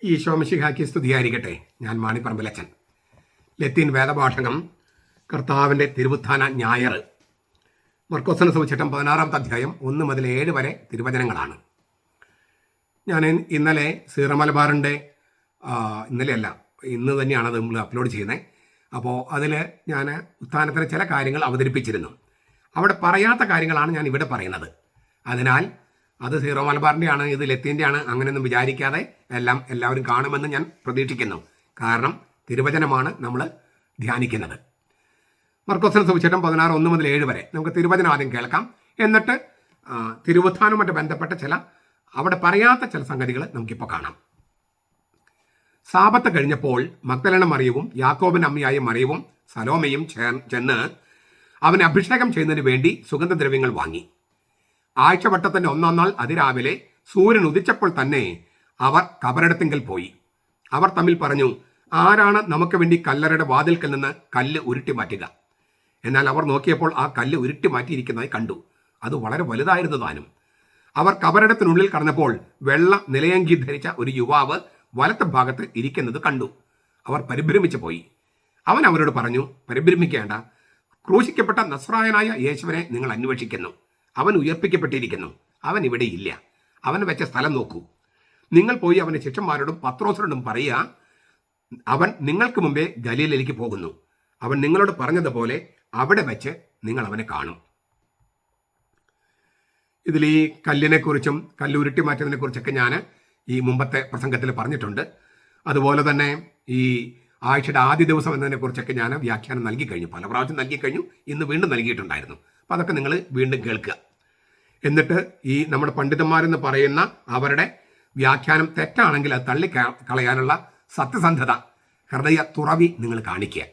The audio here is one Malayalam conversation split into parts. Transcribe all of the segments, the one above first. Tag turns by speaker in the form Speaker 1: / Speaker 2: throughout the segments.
Speaker 1: ഈശോ മിശിഹായ്ക്ക് സ്തുതിയായിരിക്കട്ടെ. ഞാൻ മാണിപ്പറമ്പിലച്ചൻ. ലത്തീൻ വേദപാഠകം കർത്താവിൻ്റെ തിരുവുത്ഥാന ഞായർ. മർക്കോസിനെ സംബന്ധിച്ചിട്ടും 16-ാമത്തെ അധ്യായം 1 മുതൽ 7 വരെ തിരുവചനങ്ങളാണ്. ഞാൻ ഇന്നലെ സീറോ മലബാറിൻ്റെ ഇന്നലെയല്ല ഇന്ന് തന്നെയാണ് അത് നമ്മൾ അപ്ലോഡ് ചെയ്യുന്നത്. അപ്പോൾ അതിൽ ഞാൻ ഉത്ഥാനത്തിന് ചില കാര്യങ്ങൾ അവതരിപ്പിച്ചിരുന്നു. അവിടെ പറയാത്ത കാര്യങ്ങളാണ് ഞാൻ ഇവിടെ പറയുന്നത്. അതിനാൽ അത് സീറോ മലബാറിൻ്റെ ആണ്, ഇത് ലത്തീൻ്റെ ആണ്, അങ്ങനെയൊന്നും വിചാരിക്കാതെ എല്ലാവരും കാണുമെന്ന് ഞാൻ പ്രതീക്ഷിക്കുന്നു. കാരണം തിരുവചനമാണ് നമ്മൾ ധ്യാനിക്കുന്നത്. മർക്കോസിനെ സംബന്ധിച്ചിട്ടും 16:1 മുതൽ 7 വരെ നമുക്ക് തിരുവചനം ആദ്യം കേൾക്കാം. എന്നിട്ട് തിരുവുത്ഥാനവുമായിട്ട് ബന്ധപ്പെട്ട ചില അവിടെ പറയാത്ത ചില സംഗതികൾ നമുക്കിപ്പോൾ കാണാം. സാബത്ത് കഴിഞ്ഞപ്പോൾ മഗ്ദലന മറിയവും യാക്കോബിൻ്റെ അമ്മയായ മറിയവും സലോമയും ചെന്ന് അവനെ അഭിഷേകം ചെയ്യുന്നതിന് വേണ്ടി സുഗന്ധദ്രവ്യങ്ങൾ വാങ്ങി. ആഴ്ചവട്ടത്തിൻ്റെ 1-ാം നാൾ അതിരാവിലെ സൂര്യൻ ഉദിച്ചപ്പോൾ തന്നെ അവർ കബറിടത്തിങ്കൽ പോയി. അവർ തമ്മിൽ പറഞ്ഞു, ആരാണ് നമുക്ക് വേണ്ടി കല്ലറയുടെ വാതിൽക്കൽ നിന്ന് കല്ല് ഉരുട്ടി മാറ്റുക? എന്നാൽ അവർ നോക്കിയപ്പോൾ ആ കല്ല് ഉരുട്ടി മാറ്റിയിരിക്കുന്നതായി കണ്ടു. അത് വളരെ വലുതായിരുന്നു താനും. അവർ കബറിടത്തിനുള്ളിൽ കടന്നപ്പോൾ വെള്ള നിലയങ്കി ധരിച്ച ഒരു യുവാവ് വലത്തെ ഭാഗത്ത് ഇരിക്കുന്നത് കണ്ടു. അവർ പരിഭ്രമിച്ചു പോയി. അവൻ അവരോട് പറഞ്ഞു, പരിഭ്രമിക്കേണ്ട, ക്രൂശിക്കപ്പെട്ട നസ്രായനായ യേശുവിനെ നിങ്ങൾ അന്വേഷിക്കുന്നു. അവൻ ഉയർപ്പിക്കപ്പെട്ടിരിക്കുന്നു. അവൻ ഇവിടെ ഇല്ല. അവൻ വെച്ച സ്ഥലം നോക്കൂ. നിങ്ങൾ പോയി അവൻ്റെ ശിഷ്യന്മാരോടും പത്രോസിനോടും പറയുക, അവൻ നിങ്ങൾക്ക് മുമ്പേ ഗലീലയിലേക്ക് പോകുന്നു. അവൻ നിങ്ങളോട് പറഞ്ഞതുപോലെ അവിടെ വെച്ച് നിങ്ങൾ അവനെ കാണും. ഇതിൽ ഈ കല്ലിനെക്കുറിച്ചും കല്ലുരുട്ടി മാറ്റുന്നതിനെ കുറിച്ചൊക്കെ ഞാൻ ഈ മുമ്പത്തെ പ്രസംഗത്തിൽ പറഞ്ഞിട്ടുണ്ട്. അതുപോലെ തന്നെ ഈ ആഴ്ചയുടെ ആദ്യ ദിവസം എന്നതിനെക്കുറിച്ചൊക്കെ ഞാൻ വ്യാഖ്യാനം നൽകി കഴിഞ്ഞു, പല പ്രാവശ്യം നൽകി കഴിഞ്ഞു. ഇന്ന് വീണ്ടും നൽകിയിട്ടുണ്ടായിരുന്നു. അപ്പോൾ അതൊക്കെ നിങ്ങൾ വീണ്ടും കേൾക്കുക. എന്നിട്ട് ഈ നമ്മുടെ പണ്ഡിതന്മാരെന്ന് പറയുന്ന അവരുടെ വ്യാഖ്യാനം തെറ്റാണെങ്കിൽ അത് തള്ളിക്കളയാനുള്ള സത്യസന്ധത, ഹൃദയ തുറവി നിങ്ങൾ കാണിക്കുക.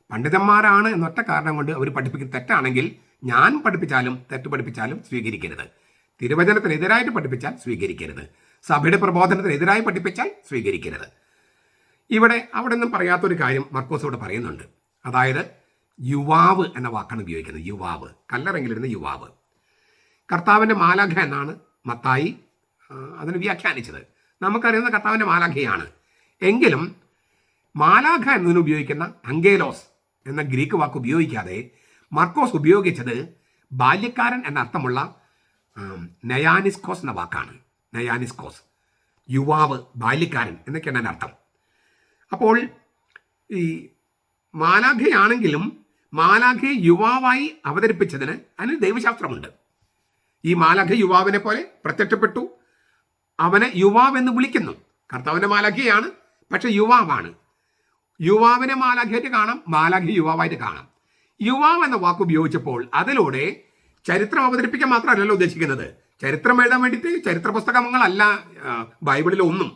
Speaker 1: പണ്ഡിതന്മാരാണ് എന്നൊറ്റ കാരണം കൊണ്ട് അവർ പഠിപ്പിക്കുന്ന തെറ്റാണെങ്കിൽ ഞാൻ പഠിപ്പിച്ചാലും തെറ്റ് പഠിപ്പിച്ചാലും സ്വീകരിക്കരുത്. തിരുവചനത്തിനെതിരായിട്ട് പഠിപ്പിച്ചാൽ സ്വീകരിക്കരുത്. സഭയുടെ പ്രബോധനത്തിനെതിരായി പഠിപ്പിച്ചാൽ സ്വീകരിക്കരുത്. അവിടെ നിന്നും പറയാത്തൊരു കാര്യം മർക്കോസ് ഇവിടെ പറയുന്നുണ്ട്. അതായത് യുവാവ് എന്ന വാക്കാണ് ഉപയോഗിക്കുന്നത്. യുവാവ്, കല്ലറെങ്കിലിരുന്ന യുവാവ്. കർത്താവിൻ്റെ മാലാഖ എന്നാണ് മത്തായി അതിന് വ്യാഖ്യാനിച്ചത്. നമുക്കറിയുന്ന കർത്താവിൻ്റെ മാലാഖയാണ്. എങ്കിലും മാലാഖ എന്നതിന് ഉപയോഗിക്കുന്ന അങ്കേലോസ് എന്ന ഗ്രീക്ക് വാക്ക് ഉപയോഗിക്കാതെ മർക്കോസ് ഉപയോഗിച്ചത് ബാല്യക്കാരൻ എന്ന അർത്ഥമുള്ള നയാനിസ്കോസ് എന്ന വാക്കാണ്. നയാനിസ്കോസ്, യുവാവ്, ബാല്യക്കാരൻ എന്നൊക്കെയാണ് അതിൻ്റെ അർത്ഥം. അപ്പോൾ ഈ മാലാഖയാണെങ്കിലും മാലാഖയെ യുവാവായി അവതരിപ്പിച്ചതിന് അതിന് ദൈവശാസ്ത്രമുണ്ട്. ഈ മാലാഖ യുവാവിനെ പോലെ പ്രത്യക്ഷപ്പെട്ടു. അവനെ യുവാവെന്ന് വിളിക്കുന്നു. കർത്താവിൻ്റെ മാലാഖയാണ്, പക്ഷെ യുവാവാണ്. യുവാവിനെ മാലാഖയായിട്ട് കാണാം, മാലാഖ യുവാവായിട്ട് കാണാം. യുവാവ് എന്ന വാക്ക് ഉപയോഗിച്ചപ്പോൾ അതിലൂടെ ചരിത്രം അവതരിപ്പിക്കാൻ മാത്രമല്ലല്ലോ ഉദ്ദേശിക്കുന്നത്. ചരിത്രം എഴുതാൻ വേണ്ടിയിട്ട് ചരിത്ര പുസ്തകങ്ങളല്ല ബൈബിളിലൊന്നും.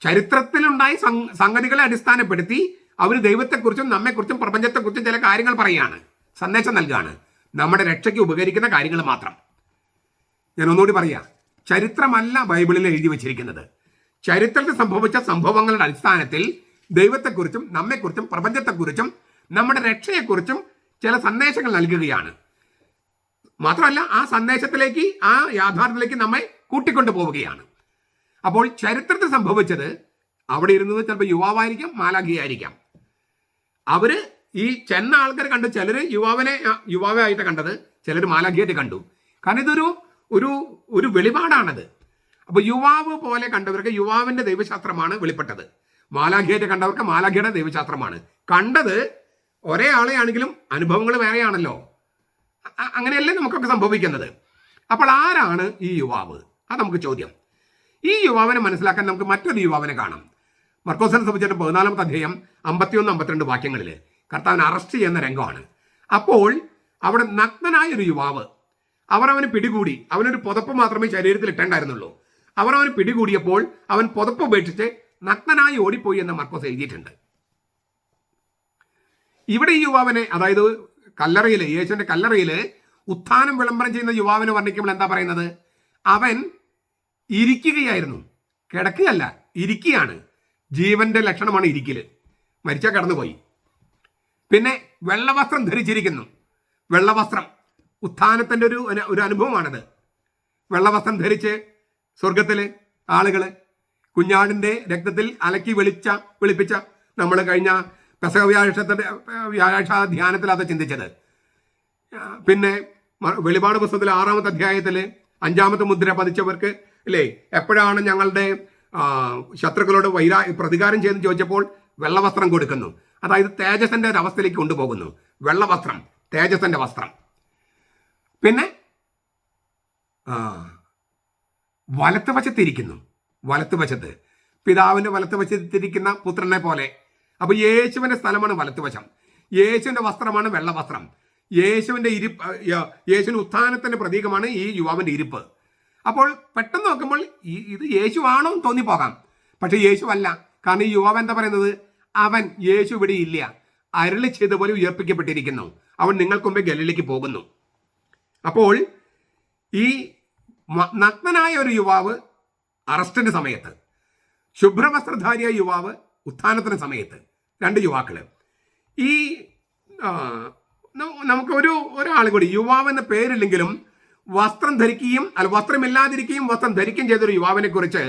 Speaker 1: ചരിത്രത്തിലുണ്ടായ സംഗതികളെ അടിസ്ഥാനപ്പെടുത്തി അവർ ദൈവത്തെക്കുറിച്ചും നമ്മെക്കുറിച്ചും പ്രപഞ്ചത്തെക്കുറിച്ചും ചില കാര്യങ്ങൾ പറയുകയാണ്, സന്ദേശം നൽകുകയാണ്. നമ്മുടെ രക്ഷയ്ക്ക് ഉപകരിക്കുന്ന കാര്യങ്ങൾ മാത്രം. ഞാൻ ഒന്നുകൂടി പറയാം, ചരിത്രമല്ല ബൈബിളിൽ എഴുതി വച്ചിരിക്കുന്നത്. ചരിത്രത്തിൽ സംഭവിച്ച സംഭവങ്ങളുടെ അടിസ്ഥാനത്തിൽ ദൈവത്തെക്കുറിച്ചും നമ്മെക്കുറിച്ചും പ്രപഞ്ചത്തെക്കുറിച്ചും നമ്മുടെ രക്ഷയെക്കുറിച്ചും ചില സന്ദേശങ്ങൾ നൽകുകയാണ്. മാത്രമല്ല ആ സന്ദേശത്തിലേക്ക്, ആ യാഥാർത്ഥ്യത്തിലേക്ക് നമ്മെ കൂട്ടിക്കൊണ്ടു പോവുകയാണ്. അപ്പോൾ ചരിത്രത്തിൽ സംഭവിച്ചത് അവിടെ ഇരുന്നത് ചിലപ്പോൾ യുവാവായിരിക്കാം, മാലാഖിയായിരിക്കാം. അവര് ഈ ചെന്ന ആൾക്കാർ കണ്ടു. ചിലർ യുവാവായിട്ട് കണ്ടത്, ചിലർ മാലാഖിയായിട്ട് കണ്ടു. കാരണം ഇതൊരു ഒരു വെളിപാടാണത്. അപ്പോൾ യുവാവ് പോലെ കണ്ടവർക്ക് യുവാവിന്റെ ദൈവശാസ്ത്രമാണ് വെളിപ്പെട്ടത്. മാലാഖിയായിട്ട് കണ്ടവർക്ക് മാലാഖിയുടെ ദൈവശാസ്ത്രമാണ്. കണ്ടത് ഒരേ ആളെയാണെങ്കിലും അനുഭവങ്ങൾ വേറെയാണല്ലോ. അങ്ങനെയല്ലേ നമുക്കൊക്കെ സംഭവിക്കുന്നത്. അപ്പോൾ ആരാണ് ഈ യുവാവ്? അത് നമുക്ക് ചോദ്യം. ഈ യുവാവിനെ മനസ്സിലാക്കാൻ നമുക്ക് മറ്റൊരു യുവാവിനെ കാണാം. മർക്കോസിനെ സംബന്ധിച്ചിട്ട് 14-ാമത്തെ അധ്യായം 51-52 വാക്യങ്ങളിൽ കർത്താവിനെ അറസ്റ്റ് ചെയ്യുന്ന രംഗമാണ്. അപ്പോൾ അവിടെ നഗ്നനായ ഒരു യുവാവ്, അവന് പിടികൂടി. അവനൊരു പുതപ്പ് മാത്രമേ ശരീരത്തിൽ ഇട്ടേണ്ടായിരുന്നുള്ളൂ. അവന് പിടികൂടിയപ്പോൾ അവൻ പുതപ്പ് ഉപേക്ഷിച്ച് നഗ്നനായി ഓടിപ്പോയി എന്ന് മർക്കോസ് എഴുതിയിട്ടുണ്ട്. ഇവിടെ ഈ യുവാവിനെ, അതായത് കല്ലറയിൽ, യേശുവിന്റെ കല്ലറയിൽ ഉത്ഥാനം വിളംബരം ചെയ്യുന്ന യുവാവിനെ വർണ്ണിക്കുമ്പോൾ എന്താ പറയുന്നത്? അവൻ ഇരിക്കുകയായിരുന്നു, കിടക്കുകയല്ല, ഇരിക്കുകയാണ്. ജീവന്റെ ലക്ഷണമാണ് ഇരിക്കല്. മരിച്ചാൽ കടന്നുപോയി. പിന്നെ വെള്ളവസ്ത്രം ധരിച്ചിരിക്കുന്നു. വെള്ളവസ്ത്രം ഉത്ഥാനത്തിൻ്റെ ഒരു അനുഭവമാണത്. വെള്ളവസ്ത്രം ധരിച്ച് സ്വർഗത്തിലെ ആളുകൾ കുഞ്ഞാടിന്റെ രക്തത്തിൽ അലക്കി വെളുപ്പിച്ച നമ്മൾ കഴിഞ്ഞ പെസഹ വ്യാഴാഴ്ച ധ്യാനത്തിൽ അത് ചിന്തിച്ചത്. പിന്നെ വെളിപാട് പുസ്തകത്തിലെ 6-ാമത്തെ അധ്യായത്തിൽ 5-ാമത്തെ മുദ്ര പതിച്ചവർക്ക് അല്ലേ എപ്പോഴാണ് ഞങ്ങളുടെ ശത്രുക്കളോട് പ്രതികാരം ചെയ്തെന്ന് ചോദിച്ചപ്പോൾ വെള്ളവസ്ത്രം കൊടുക്കുന്നു. അതായത് തേജസ്സിന്റെ ഒരു അവസ്ഥയിലേക്ക് കൊണ്ടുപോകുന്നു. വെള്ളവസ്ത്രം, തേജസ്സിന്റെ വസ്ത്രം. പിന്നെ വലത്ത് വശത്ത് പിതാവിന്റെ വലത്ത് വശത്തിരിക്കുന്ന പുത്രനെ പോലെ. അപ്പൊ യേശുവിന്റെ സ്ഥലമാണ് വലത്ത് വശം. യേശുവിന്റെ വസ്ത്രമാണ് വെള്ളവസ്ത്രം. യേശുവിന്റെ ഉത്ഥാനത്തിന്റെ പ്രതീകമാണ് ഈ യുവാവിന്റെ ഇരിപ്പ്. അപ്പോൾ പെട്ടെന്ന് നോക്കുമ്പോൾ ഇത് യേശു ആണോ എന്ന് തോന്നിപ്പോകാം. പക്ഷെ യേശു അല്ല. കാരണം ഈ യുവാവ് എന്താ പറയുന്നത്? അവൻ, യേശു ഇവിടെ ഇല്ല, അരുളി ചെയ്ത പോലെ ഉയർപ്പിക്കപ്പെട്ടിരിക്കുന്നു, അവൻ നിങ്ങൾക്ക് മുമ്പേ ഗലീലയ്ക്ക് പോകുന്നു. അപ്പോൾ ഈ നഗ്നനായ ഒരു യുവാവ് അറസ്റ്റിന്റെ സമയത്ത്, ശുഭ്രവസ്ത്രധാരിയായ യുവാവ് ഉത്ഥാനത്തിന്റെ സമയത്ത്, രണ്ട് യുവാക്കള്. ഈ നമുക്ക് ഒരാൾ കൂടി യുവാവ് എന്ന പേരില്ലെങ്കിലും വസ്ത്രം ധരിക്കുകയും വസ്ത്രമില്ലാതിരിക്കുകയും വസ്ത്രം ധരിക്കുകയും ചെയ്തൊരു യുവാവിനെ കുറിച്ച്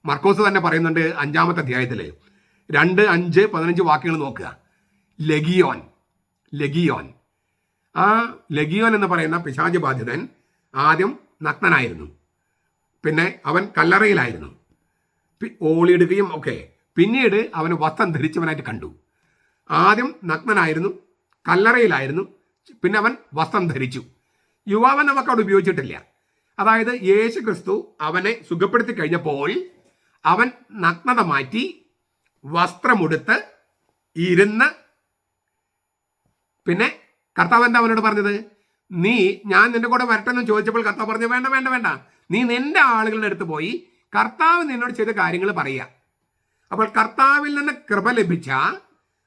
Speaker 1: മർക്കോസ് തന്നെ പറയുന്നുണ്ട് 5-ാമത്തെ അധ്യായത്തില് 2, 5, 15 വാക്യങ്ങൾ നോക്കുക. ലഗിയോൻ. ആ ലഗിയോൻ എന്ന് പറയുന്ന പിശാച് ബാധിതൻ ആദ്യം നഗ്നനായിരുന്നു, പിന്നെ അവൻ കല്ലറയിലായിരുന്നു, ഓളിയിടുകയും ഒക്കെ. പിന്നീട് അവന് വസ്ത്രം ധരിച്ചവനായിട്ട് കണ്ടു. ആദ്യം നഗ്നനായിരുന്നു, കല്ലറയിലായിരുന്നു, പിന്നെ അവൻ വസ്ത്രം ധരിച്ചു. യുവാവൻ നമുക്ക് അവിടെ ഉപയോഗിച്ചിട്ടില്ല. അതായത് യേശു ക്രിസ്തു അവനെ സുഖപ്പെടുത്തി കഴിഞ്ഞപ്പോൾ അവൻ നഗ്നത മാറ്റി വസ്ത്രമെടുത്ത് ഇരുന്ന്, പിന്നെ കർത്താവ് എന്താ അവനോട് പറഞ്ഞത്? ഞാൻ നിന്റെ കൂടെ വരട്ടെന്ന് ചോദിച്ചപ്പോൾ കർത്താവ് പറഞ്ഞു, വേണ്ട, നീ നിന്റെ ആളുകളുടെ അടുത്ത് പോയി കർത്താവ് നിന്നോട് ചെയ്ത കാര്യങ്ങൾ പറയുക. അപ്പോൾ കർത്താവിൽ നിന്ന് കൃപ ലഭിച്ച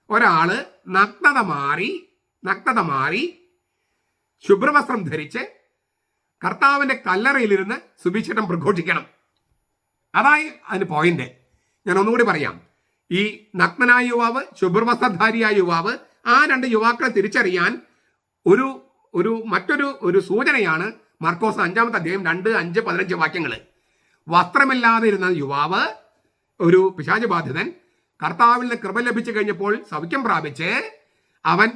Speaker 1: ഒരാള് നഗ്നത മാറി ശുഭ്രവസ്ത്രം ധരിച്ച് കർത്താവിന്റെ കല്ലറയിലിരുന്ന് സുവിശേഷം പ്രഘോഷിക്കണം. അതായി അതിന് പോയിന്റ്. ഞാൻ ഒന്നുകൂടി പറയാം. ഈ നഗ്നനായ യുവാവ്, ശുഭ്രവസ്ത്രധാരിയായ യുവാവ്, ആ രണ്ട് യുവാക്കളെ തിരിച്ചറിയാൻ മറ്റൊരു സൂചനയാണ് മർക്കോസ് 5-ാമത്തെ അധ്യായം 2, 5, 15 വാക്യങ്ങൾ. വസ്ത്രമില്ലാതെ ഇരുന്ന യുവാവ്, ഒരു പിശാച് ബാധിതൻ, കർത്താവിൽ നിന്ന് കൃപ ലഭിച്ചു കഴിഞ്ഞപ്പോൾ സൗഖ്യം പ്രാപിച്ച് അവൻ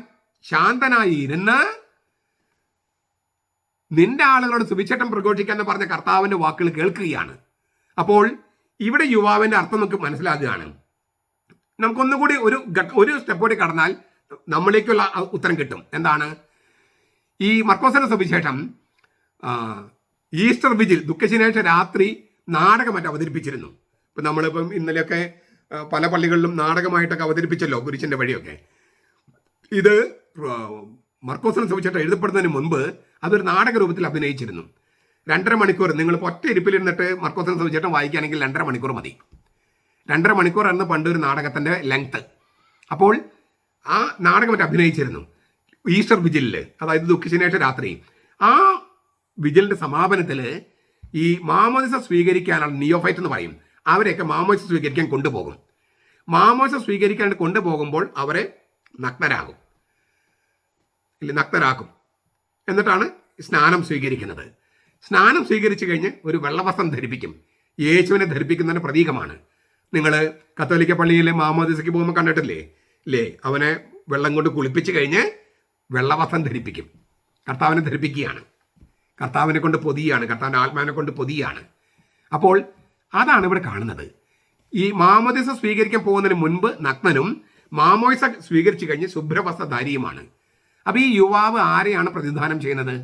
Speaker 1: ശാന്തനായി ഇരുന്ന് നിന്റെ ആളുകളോട് സുവിശേഷം പ്രഘോഷിക്കാൻ എന്ന് പറഞ്ഞ കർത്താവിന്റെ വാക്കുകൾ കേൾക്കുകയാണ്. അപ്പോൾ ഇവിടെ യുവാവിന്റെ അർത്ഥം നമുക്ക് മനസ്സിലാകുകയാണ്. നമുക്കൊന്നുകൂടി ഒരു സ്റ്റെപ്പ് കൂടി കടന്നാൽ നമ്മളിലേക്കുള്ള ഉത്തരം കിട്ടും. എന്താണ്? ഈ മർക്കോസിന്റെ സുവിശേഷം ഈസ്റ്റർ വിജിൽ, ദുഃഖശനിയാഴ്ച രാത്രി നാടകമായിട്ട് അവതരിപ്പിച്ചിരുന്നു. ഇപ്പം നമ്മളിപ്പം ഇന്നലെയൊക്കെ പല പള്ളികളിലും നാടകമായിട്ടൊക്കെ അവതരിപ്പിച്ചല്ലോ, കുരിശിന്റെ വഴിയൊക്കെ. ഇത് മർക്കോസിന്റെ സുവിശേഷം എഴുതപ്പെടുന്നതിന് മുൻപ് അതൊരു നാടക രൂപത്തിൽ അഭിനയിച്ചിരുന്നു. 2.5 മണിക്കൂർ. നിങ്ങൾ ഒറ്റ ഇരിപ്പിലിരുന്നിട്ട് മർക്കോസിന്റെ സുവിശേഷം വായിക്കുകയാണെങ്കിൽ 2.5 മണിക്കൂർ മതി. 2.5 മണിക്കൂറായിരുന്നു പണ്ട് ഒരു നാടകത്തിന്റെ ലെങ്ത്. അപ്പോൾ ആ നാടകമായിട്ട് അഭിനയിച്ചിരുന്നു ഈസ്റ്റർ വിജിലില്, അതായത് ദുഃഖശനിയാഴ്ച രാത്രി. ആ വിജിലിന്റെ സമാപനത്തിൽ ഈ മാമോദിസ സ്വീകരിക്കാനാണ് നിയോഫൈറ്റ് എന്ന് പറയും, അവരെയൊക്കെ മാമോദിസ സ്വീകരിക്കാൻ കൊണ്ടുപോകും. മാമോദിസ സ്വീകരിക്കാൻ കൊണ്ടുപോകുമ്പോൾ അവരെ നഗ്നരാക്കും. എന്നിട്ടാണ് സ്നാനം സ്വീകരിക്കുന്നത്. സ്നാനം സ്വീകരിച്ചു കഴിഞ്ഞ് ഒരു വെള്ളവസ്ത്രം ധരിപ്പിക്കും. യേശുവിനെ ധരിപ്പിക്കുന്നതിന് പ്രതീകമാണ്. നിങ്ങൾ കത്തോലിക്ക പള്ളിയിലെ മാമോദിസയ്ക്ക് പോകുമ്പോൾ കണ്ടിട്ടില്ലേ? അവനെ വെള്ളം കൊണ്ട് കുളിപ്പിച്ച് കഴിഞ്ഞ് വെള്ളവസ്ത്രം ധരിപ്പിക്കും. കർത്താവിനെ ധരിപ്പിക്കുകയാണ്, കർത്താവിനെ കൊണ്ട് പൊതിയാണ്, കർത്താവിൻ്റെ ആത്മാവിനെ കൊണ്ട് പൊതിയാണ്. അപ്പോൾ അതാണ് ഇവിടെ കാണുന്നത്. ഈ മാമോദിസ സ്വീകരിക്കാൻ പോകുന്നതിന് മുൻപ് നഗ്നനും മാമോദിസ സ്വീകരിച്ചു കഴിഞ്ഞ് ശുഭ്രവസ്ത്രധാരിയുമാണ്. അപ്പൊ ഈ യുവാവ് ആരെയാണ് പ്രതിനിധാനം ചെയ്യുന്നത്?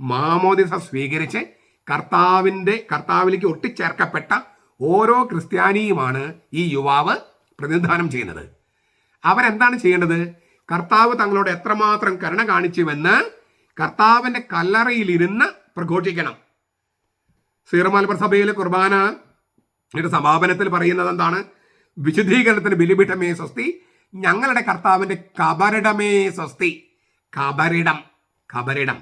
Speaker 1: മാമോദിസ സ്വീകരിച്ച് കർത്താവിലേക്ക് ഒട്ടിച്ചേർക്കപ്പെട്ട ഓരോ ക്രിസ്ത്യാനിയുമാണ് ഈ യുവാവ് പ്രതിനിധാനം ചെയ്യുന്നത്. അവരെന്താണ് ചെയ്യേണ്ടത്? കർത്താവ് തങ്ങളോട് എത്രമാത്രം കരുണ കാണിച്ചുവെന്ന് കർത്താവിന്റെ കല്ലറയിലിരുന്ന് പ്രഘോഷിക്കണം. സീറോ സഭയിലെ കുർബാനയുടെ സമാപനത്തിൽ പറയുന്നത് എന്താണ്? വിശുദ്ധീകരണത്തിന് ബലിപീഠമേ സ്വസ്തി, ഞങ്ങളുടെ കർത്താവിന്റെ കബറിടമേ സ്വസ്തി. കബറിടം.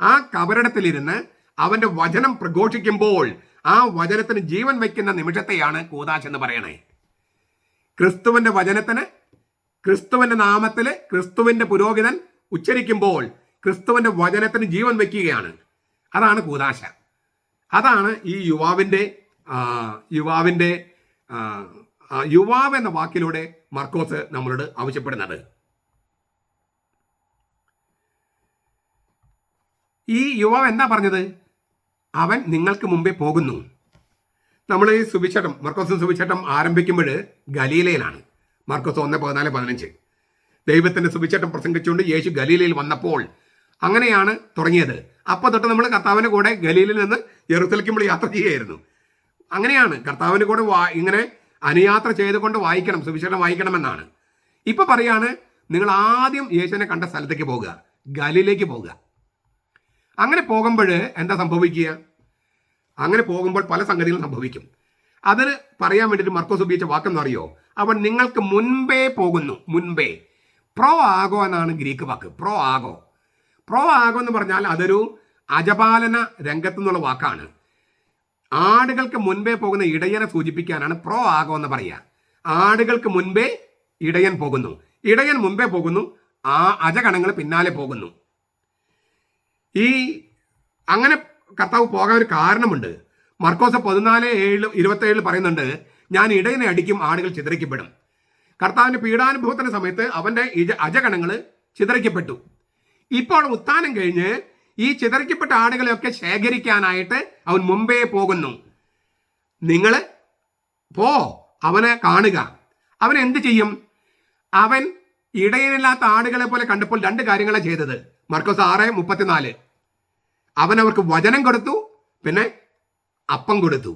Speaker 1: ആ കബറിടത്തിലിരുന്ന് അവന്റെ വചനം പ്രഘോഷിക്കുമ്പോൾ ആ വചനത്തിന് ജീവൻ വയ്ക്കുന്ന നിമിഷത്തെയാണ് കൂദാശ് എന്ന് പറയണേ. ക്രിസ്തുവിന്റെ വചനത്തിന്, ക്രിസ്തുവിന്റെ നാമത്തില് ക്രിസ്തുവിന്റെ പുരോഹിതൻ ഉച്ചരിക്കുമ്പോൾ ക്രിസ്തുവിന്റെ വചനത്തിന് ജീവൻ വയ്ക്കുകയാണ്. അതാണ് കൂദാശ. അതാണ് ഈ യുവാവിന്റെ യുവാവിൻ്റെ യുവാവ് എന്ന വാക്കിലൂടെ മർക്കോസ് നമ്മളോട് ആവശ്യപ്പെടുന്നത്. ഈ യുവാവ് എന്താ പറഞ്ഞത്? അവൻ നിങ്ങൾക്ക് മുമ്പേ പോകുന്നു. നമ്മൾ ഈ സുവിശേഷം, മർക്കോസ് സുവിശേഷം ആരംഭിക്കുമ്പോൾ ഗലീലയിലാണ്. മർക്കോസ് 1:14-15 ദൈവത്തിൻ്റെ സുവിശേഷം പ്രസംഗിച്ചുകൊണ്ട് യേശു ഗലീലയിൽ വന്നപ്പോൾ അങ്ങനെയാണ് തുടങ്ങിയത്. അപ്പോൾ തൊട്ട് നമ്മൾ കർത്താവിൻ്റെ കൂടെ ഗലീലയിൽ നിന്ന് യെരൂശലേമിൽ യാത്ര ചെയ്യുകയായിരുന്നു. അങ്ങനെയാണ് കർത്താവിൻ്റെ കൂടെ ഇങ്ങനെ അനുയാത്ര ചെയ്തുകൊണ്ട് വായിക്കണം, സുവിശേഷം വായിക്കണമെന്നാണ്. ഇപ്പൊ പറയാണ്, നിങ്ങൾ ആദ്യം യേശുവിനെ കണ്ട സ്ഥലത്തേക്ക് പോകുക, ഗലീലയിലേക്ക് പോകുക. അങ്ങനെ പോകുമ്പോൾ എന്താ സംഭവിക്കുക? അങ്ങനെ പോകുമ്പോൾ പല സംഗതികളും സംഭവിക്കും. അതിന് പറയാൻ വേണ്ടിയിട്ട് മർക്കോസ് ഉപയോഗിച്ച വാക്കെന്ന് അറിയോ? അവൻ നിങ്ങൾക്ക് മുൻപേ പോകുന്നു. മുൻപേ, പ്രോ ആഗോ എന്നാണ് ഗ്രീക്ക് വാക്ക്. പ്രോ ആഗോ എന്ന് പറഞ്ഞാൽ അതൊരു അജപാലന രംഗത്തു നിന്നുള്ള വാക്കാണ്. ആടുകൾക്ക് മുൻപേ പോകുന്ന ഇടയനെ സൂചിപ്പിക്കാനാണ് പ്രോ ആഗോ എന്ന് പറയുക. ആടുകൾക്ക് മുൻപേ ഇടയൻ പോകുന്നു, ഇടയൻ മുൻപേ പോകുന്നു, ആ അജഗണങ്ങൾ പിന്നാലെ പോകുന്നു. ഈ അങ്ങനെ കർത്താവ് പോകാൻ ഒരു കാരണമുണ്ട്. മർക്കോസ് 14:27 പറയുന്നുണ്ട്, ഞാൻ ഇടയനെ അടിക്കും, ആടുകൾ ചിതറിക്കപ്പെടും. കർത്താവിൻ്റെ പീഡാനുഭവത്തിന്റെ സമയത്ത് അവൻ്റെ അജഗണങ്ങൾ ചിതറിക്കപ്പെട്ടു. ഇപ്പോൾ ഉത്ഥാനം കഴിഞ്ഞ് ഈ ചിതറിക്കപ്പെട്ട ആടുകളെയൊക്കെ ശേഖരിക്കാനായിട്ട് അവൻ മുമ്പേ പോകുന്നു. നിങ്ങൾ അവനെ കാണുക. അവൻ എന്ത് ചെയ്യും? അവൻ ഇടയനില്ലാത്ത ആടുകളെ പോലെ കണ്ടപ്പോൾ 2 കാര്യങ്ങളാണ് ചെയ്തത്. മർക്കോസ് 6:34 അവൻ അവർക്ക് വചനം കൊടുത്തു, പിന്നെ അപ്പം കൊടുത്തു.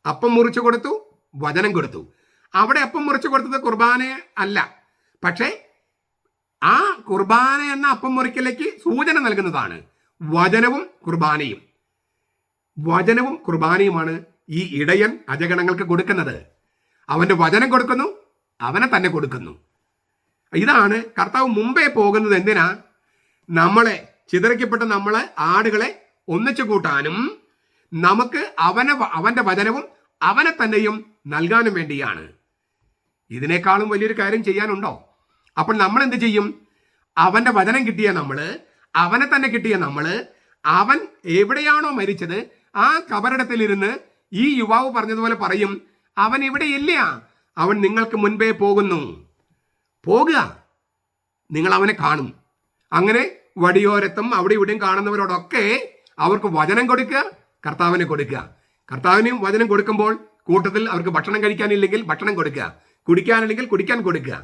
Speaker 1: അപ്പം മുറിച്ചു കൊടുത്തു, വചനം കൊടുത്തു. അവിടെ അപ്പം മുറിച്ചു കൊടുത്തത് കുർബാന അല്ല, പക്ഷേ ആ കുർബാന എന്ന അപ്പം മുറിക്കലേക്ക് സൂചന നൽകുന്നതാണ് വചനവും കുർബാനയും. വചനവും കുർബാനയുമാണ് ഈ ഇടയൻ അജഗണങ്ങൾക്ക് കൊടുക്കുന്നത്. അവൻ്റെ വചനം കൊടുക്കുന്നു, അവനെ തന്നെ കൊടുക്കുന്നു. ഇതാണ് കർത്താവ് മുമ്പേ പോകുന്നത്. എന്തിനാ? ചിതറിക്കപ്പെട്ട നമ്മളെ ആടുകളെ ഒന്നിച്ചു കൂട്ടാനും നമുക്ക് അവൻ്റെ വചനവും അവനെ തന്നെയും നൽകാനും വേണ്ടിയാണ്. ഇതിനേക്കാളും വലിയൊരു കാര്യം ചെയ്യാനുണ്ടോ? അപ്പോൾ നമ്മൾ എന്ത് ചെയ്യും? അവൻ്റെ വചനം കിട്ടിയ അവനെ തന്നെ കിട്ടിയ അവൻ എവിടെയാണോ മരിച്ചത് ആ കബറിടത്തിലിരുന്ന് ഈ യുവാവ് പറഞ്ഞതുപോലെ പറയും, അവൻ ഇവിടെ ഇല്ല, അവൻ നിങ്ങൾക്ക് മുൻപേ പോകുന്നു. പോകുക, നിങ്ങൾ അവനെ കാണും. അങ്ങനെ വടിയോരത്തും അവിടെ ഇവിടെയും കാണുന്നവരോടൊക്കെ അവർക്ക് വചനം കൊടുക്കുക, കർത്താവിനെ കൊടുക്കുക. കർത്താവിനും വചനം കൊടുക്കുമ്പോൾ കൂട്ടത്തിൽ അവർക്ക് ഭക്ഷണം കഴിക്കാനില്ലെങ്കിൽ ഭക്ഷണം കൊടുക്കുക, കുടിക്കാനില്ലെങ്കിൽ കുടിക്കാൻ കൊടുക്കുക.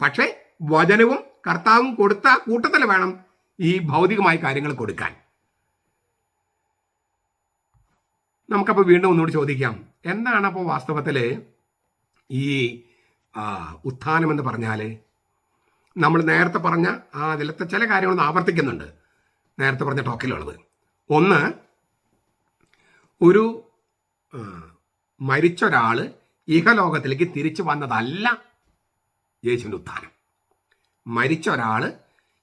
Speaker 1: പക്ഷേ വചനവും കർത്താവും കൊടുത്ത കൂട്ടത്തിൽ വേണം ഈ ഭൗതികമായ കാര്യങ്ങൾ കൊടുക്കാൻ. നമുക്കപ്പോൾ വീണ്ടും ഒന്നുകൂടി ചോദിക്കാം, എന്താണ് അപ്പോൾ വാസ്തവത്തിൽ ഈ ഉത്ഥാനം എന്ന് പറഞ്ഞാൽ? നമ്മൾ നേരത്തെ പറഞ്ഞ അതിലത്തെ ചില കാര്യങ്ങളൊന്നും ആവർത്തിക്കുന്നുണ്ട്, നേരത്തെ പറഞ്ഞ ടോക്കിലുള്ളത്. ഒന്ന്, ഒരു മരിച്ചൊരാൾ ഇഹലോകത്തിലേക്ക് തിരിച്ചു വന്നതല്ല യേശുവിൻ്റെ ഉത്ഥാനം. മരിച്ച ഒരാൾ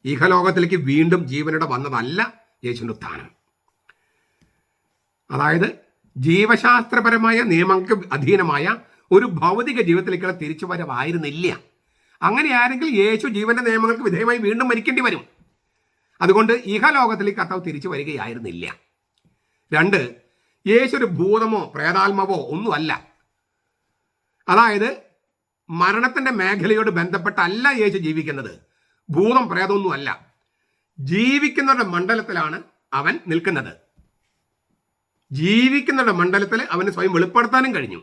Speaker 1: ഇഹലോകത്തിലേക്ക് വീണ്ടും ജീവനോടെ വന്നതല്ല യേശുവിൻ്റെ ഉത്ഥാനം. അതായത് ജീവശാസ്ത്രപരമായ നിയമങ്ങൾക്ക് അധീനമായ ഒരു ഭൗതിക ജീവിതത്തിലേക്കുള്ള തിരിച്ചുവരവായിരുന്നില്ല. അങ്ങനെയാണെങ്കിൽ യേശു ജീവന്റെ നിയമങ്ങൾക്ക് വിധേയമായി വീണ്ടും മരിക്കേണ്ടി വരും. അതുകൊണ്ട് ഇഹലോകത്തിലേക്ക് കർത്താവ് തിരിച്ചു വരികയായിരുന്നില്ല. 2, യേശു ഒരു ഭൂതമോ പ്രേതാത്മാവോ ഒന്നുമല്ല. അതായത് മരണത്തിന്റെ മേഖലയോട് ബന്ധപ്പെട്ടല്ല യേശു ജീവിക്കുന്നത്. ഭൂതം പ്രേതമൊന്നും അല്ല. ജീവിക്കുന്നവരുടെ മണ്ഡലത്തിലാണ് അവൻ നിൽക്കുന്നത്. ജീവിക്കുന്നവരുടെ മണ്ഡലത്തിൽ അവന് സ്വയം വെളിപ്പെടുത്താനും കഴിഞ്ഞു.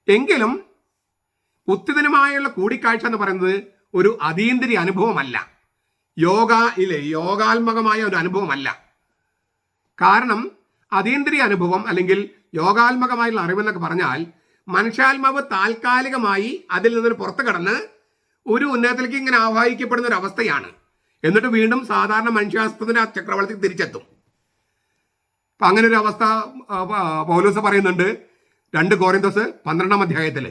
Speaker 1: എങ്കിലും ഉത്തിതനുമായുള്ള കൂടിക്കാഴ്ച എന്ന് പറയുന്നത് ഒരു അതീന്ദ്രിയ അനുഭവമല്ല, യോഗാത്മകമായ ഒരു അനുഭവമല്ല. കാരണം അതീന്ദ്രിയ അനുഭവം അല്ലെങ്കിൽ യോഗാത്മകമായുള്ള അറിവെന്നൊക്കെ പറഞ്ഞാൽ മനുഷ്യാത്മാവ് താൽക്കാലികമായി അതിൽ നിന്നൊരു പുറത്തു കടന്ന് ഒരു ഉന്നതത്തിലേക്ക് ഇങ്ങനെ ആവാഹിക്കപ്പെടുന്ന ഒരു അവസ്ഥയാണ്. എന്നിട്ട് വീണ്ടും സാധാരണ മനുഷ്യാസ്ത്രത്തിന്റെ ആ ചക്രവാളത്തിൽ തിരിച്ചെത്തും. അപ്പം അങ്ങനെ ഒരു അവസ്ഥ പൗലോസ് പറയുന്നുണ്ട് 2 കൊരിന്തോസ് 12-ാം അധ്യായത്തിൽ.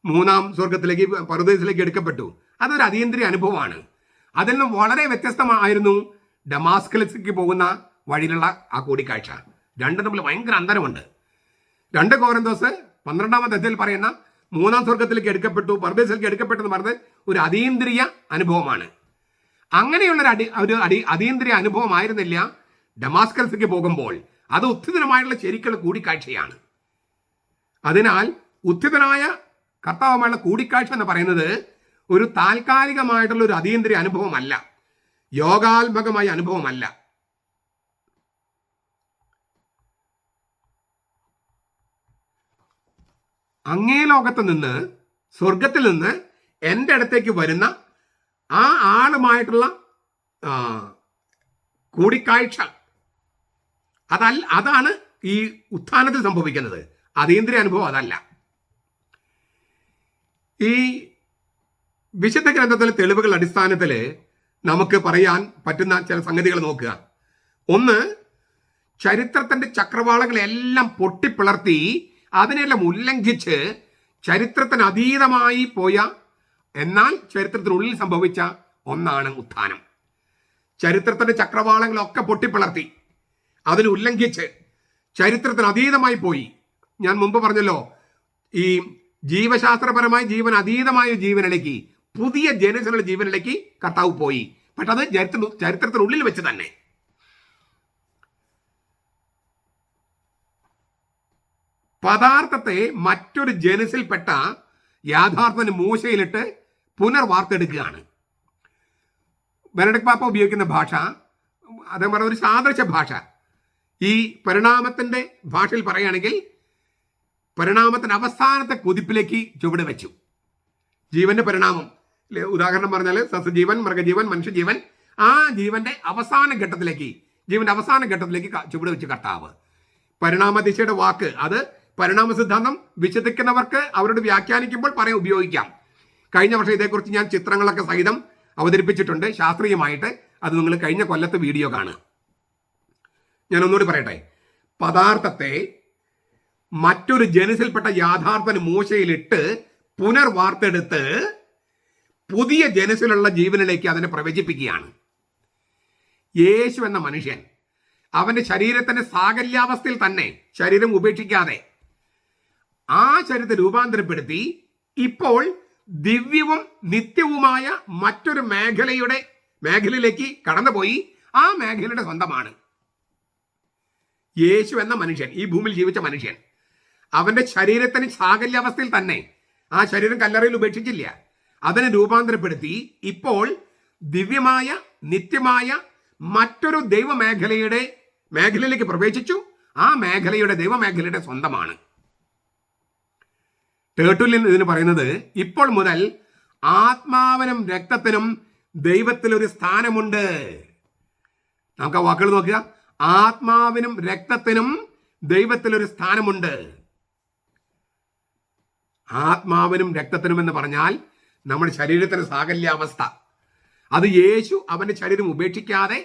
Speaker 1: 3-ാം സ്വർഗത്തിലേക്ക് പറുദീസിലേക്ക് എടുക്കപ്പെട്ടു. അതൊരു അതീന്ദ്രിയ അനുഭവമാണ്. അതിൽ നിന്ന് വളരെ വ്യത്യസ്തമായിരുന്നു ഡമാസ്കസിലേക്ക് പോകുന്ന വഴിയിലുള്ള ആ കൂടിക്കാഴ്ച. രണ്ടും തമ്മിൽ ഭയങ്കര അന്തരമുണ്ട്. 2 കൊരിന്തോസ് 12-ാം അധ്യായത്തിൽ പറയുന്ന 3-ാം സ്വർഗത്തിലേക്ക് എടുക്കപ്പെട്ടു, പറുദീസിലേക്ക് എടുക്കപ്പെട്ടു എന്ന് പറഞ്ഞത് ഒരു അതീന്ദ്രിയ അനുഭവമാണ്. അങ്ങനെയുള്ള ഒരു അതീന്ദ്രിയ അനുഭവമായിരുന്നില്ല ഡമാസ്കസിലേക്ക് പോകുമ്പോൾ. അത് ഉത്ഥിതനുമായുള്ള ശരിക്കുള്ള കൂടിക്കാഴ്ചയാണ്. അതിനാൽ ഉത്ഥിതനായ കർത്താവുമായുള്ള കൂടിക്കാഴ്ച എന്ന് പറയുന്നത് ഒരു താൽക്കാലികമായിട്ടുള്ള ഒരു അതീന്ദ്രിയ അനുഭവമല്ല, യോഗാത്മകമായ അനുഭവമല്ല. അങ്ങേ ലോകത്ത് നിന്ന്, സ്വർഗത്തിൽ നിന്ന് എൻ്റെ അടുത്തേക്ക് വരുന്ന ആ ആളുമായിട്ടുള്ള കൂടിക്കാഴ്ച, അതാണ് ഈ ഉത്ഥാനത്തിൽ സംഭവിക്കുന്നത്. അതീന്ദ്രിയ അനുഭവം അതല്ല. ഈ വിശുദ്ധ ഗ്രന്ഥത്തിലെ തെളിവുകൾ അടിസ്ഥാനത്തിൽ നമുക്ക് പറയാൻ പറ്റുന്ന ചില സംഗതികൾ നോക്കുക. ഒന്ന്, ചരിത്രത്തിന്റെ ചക്രവാളങ്ങളെല്ലാം പൊട്ടിപ്പിളർത്തി അതിനെല്ലാം ഉല്ലംഘിച്ച് ചരിത്രത്തിന് അതീതമായി പോയ, എന്നാൽ ചരിത്രത്തിനുള്ളിൽ സംഭവിച്ച ഒന്നാണ് ഉത്ഥാനം. ചരിത്രത്തിന്റെ ചക്രവാളങ്ങളൊക്കെ പൊട്ടിപ്പിളർത്തി അതിന് ഉല്ലംഘിച്ച് ചരിത്രത്തിന് അതീതമായി പോയി. ഞാൻ മുമ്പ് പറഞ്ഞല്ലോ, ഈ ജീവശാസ്ത്രപരമായി ജീവൻ അതീതമായ ജീവനിലേക്ക്, പുതിയ ജനസിലുള്ള ജീവനിലേക്ക് കർത്താവ് പോയി. പക്ഷെ അത് ചരിത്രത്തിനുള്ളിൽ വെച്ച് തന്നെ. പദാർത്ഥത്തെ മറ്റൊരു ജനസിൽപ്പെട്ട യാഥാർത്ഥ്യത്തിന് മൂശയിലിട്ട് പുനർവാർത്തെടുക്കുകയാണ്. ബെനഡിക്ട് പാപ്പ ഉപയോഗിക്കുന്ന ഭാഷ, അതേപോലെ ഒരു സാദൃശ്യ ഭാഷ. ഈ പരിണാമത്തിന്റെ ഭാഷയിൽ പറയുകയാണെങ്കിൽ, പരിണാമത്തിന്റെ അവസാനത്തെ കുതിപ്പിലേക്ക് ചുവട് വെച്ചു. ജീവന്റെ പരിണാമം, ഉദാഹരണം പറഞ്ഞാൽ സസ്യജീവൻ, മൃഗജീവൻ, മനുഷ്യജീവൻ, ആ ജീവന്റെ അവസാന ഘട്ടത്തിലേക്ക് ചുവട് വെച്ച് കർത്താവ്. പരിണാമ ദിശയുടെ വാക്ക്, അത് പരിണാമ സിദ്ധാന്തം വിശദിക്കുന്നവർക്ക് അവരോട് വ്യാഖ്യാനിക്കുമ്പോൾ ഉപയോഗിക്കാം. കഴിഞ്ഞ വർഷം ഇതേക്കുറിച്ച് ഞാൻ ചിത്രങ്ങളൊക്കെ സഹിതം അവതരിപ്പിച്ചിട്ടുണ്ട് ശാസ്ത്രീയമായിട്ട്. അത് നിങ്ങൾ കഴിഞ്ഞ കൊല്ലത്തെ വീഡിയോ കാണുക. ഞാൻ ഒന്നുകൂടി പറയട്ടെ. പദാർത്ഥത്തെ മറ്റൊരു ജനസിൽപ്പെട്ട യാഥാർത്ഥ്യ മൂശയിലിട്ട് പുനർവാർത്തെടുത്ത് പുതിയ ജനസിലുള്ള ജീവനിലേക്ക് അതിനെ പ്രവചിപ്പിക്കുകയാണ്. യേശു എന്ന മനുഷ്യൻ അവന്റെ ശരീരത്തിന്റെ സാകല്യാവസ്ഥയിൽ തന്നെ, ശരീരം ഉപേക്ഷിക്കാതെ ആ ശരീരത്തെ രൂപാന്തരപ്പെടുത്തി ഇപ്പോൾ ദിവ്യവും നിത്യവുമായ മറ്റൊരു മേഖലയിലേക്ക് കടന്നുപോയി. ആ മേഖലയുടെ സ്വന്തമാണ് യേശു എന്ന മനുഷ്യൻ, ഈ ഭൂമിയിൽ ജീവിച്ച മനുഷ്യൻ. അവന്റെ ശരീരത്തിന് സാകല്യാവസ്ഥയിൽ തന്നെ, ആ ശരീരം കല്ലറയിൽ ഉപേക്ഷിച്ചില്ല, അതിനെ രൂപാന്തരപ്പെടുത്തി ഇപ്പോൾ ദിവ്യമായ നിത്യമായ മറ്റൊരു മേഖലയിലേക്ക് പ്രവേശിച്ചു. ആ ദൈവമേഖലയുടെ സ്വന്തമാണ്. ടേർട്ടുലിൻ ഇതിന് പറയുന്നത്, ഇപ്പോൾ മുതൽ ആത്മാവിനും രക്തത്തിനും ദൈവത്തിലൊരു സ്ഥാനമുണ്ട്. നമുക്ക് ആ വാക്കുകൾ നോക്കുക. ആത്മാവിനും രക്തത്തിനും ദൈവത്തിലൊരു സ്ഥാനമുണ്ട്. ആത്മാവിനും രക്തത്തിനും എന്ന് പറഞ്ഞാൽ നമ്മുടെ ശരീരത്തിന്റെ സാകല്യാവസ്ഥ. അത് യേശു അവന്റെ ശരീരം ഉപേക്ഷിക്കാതെ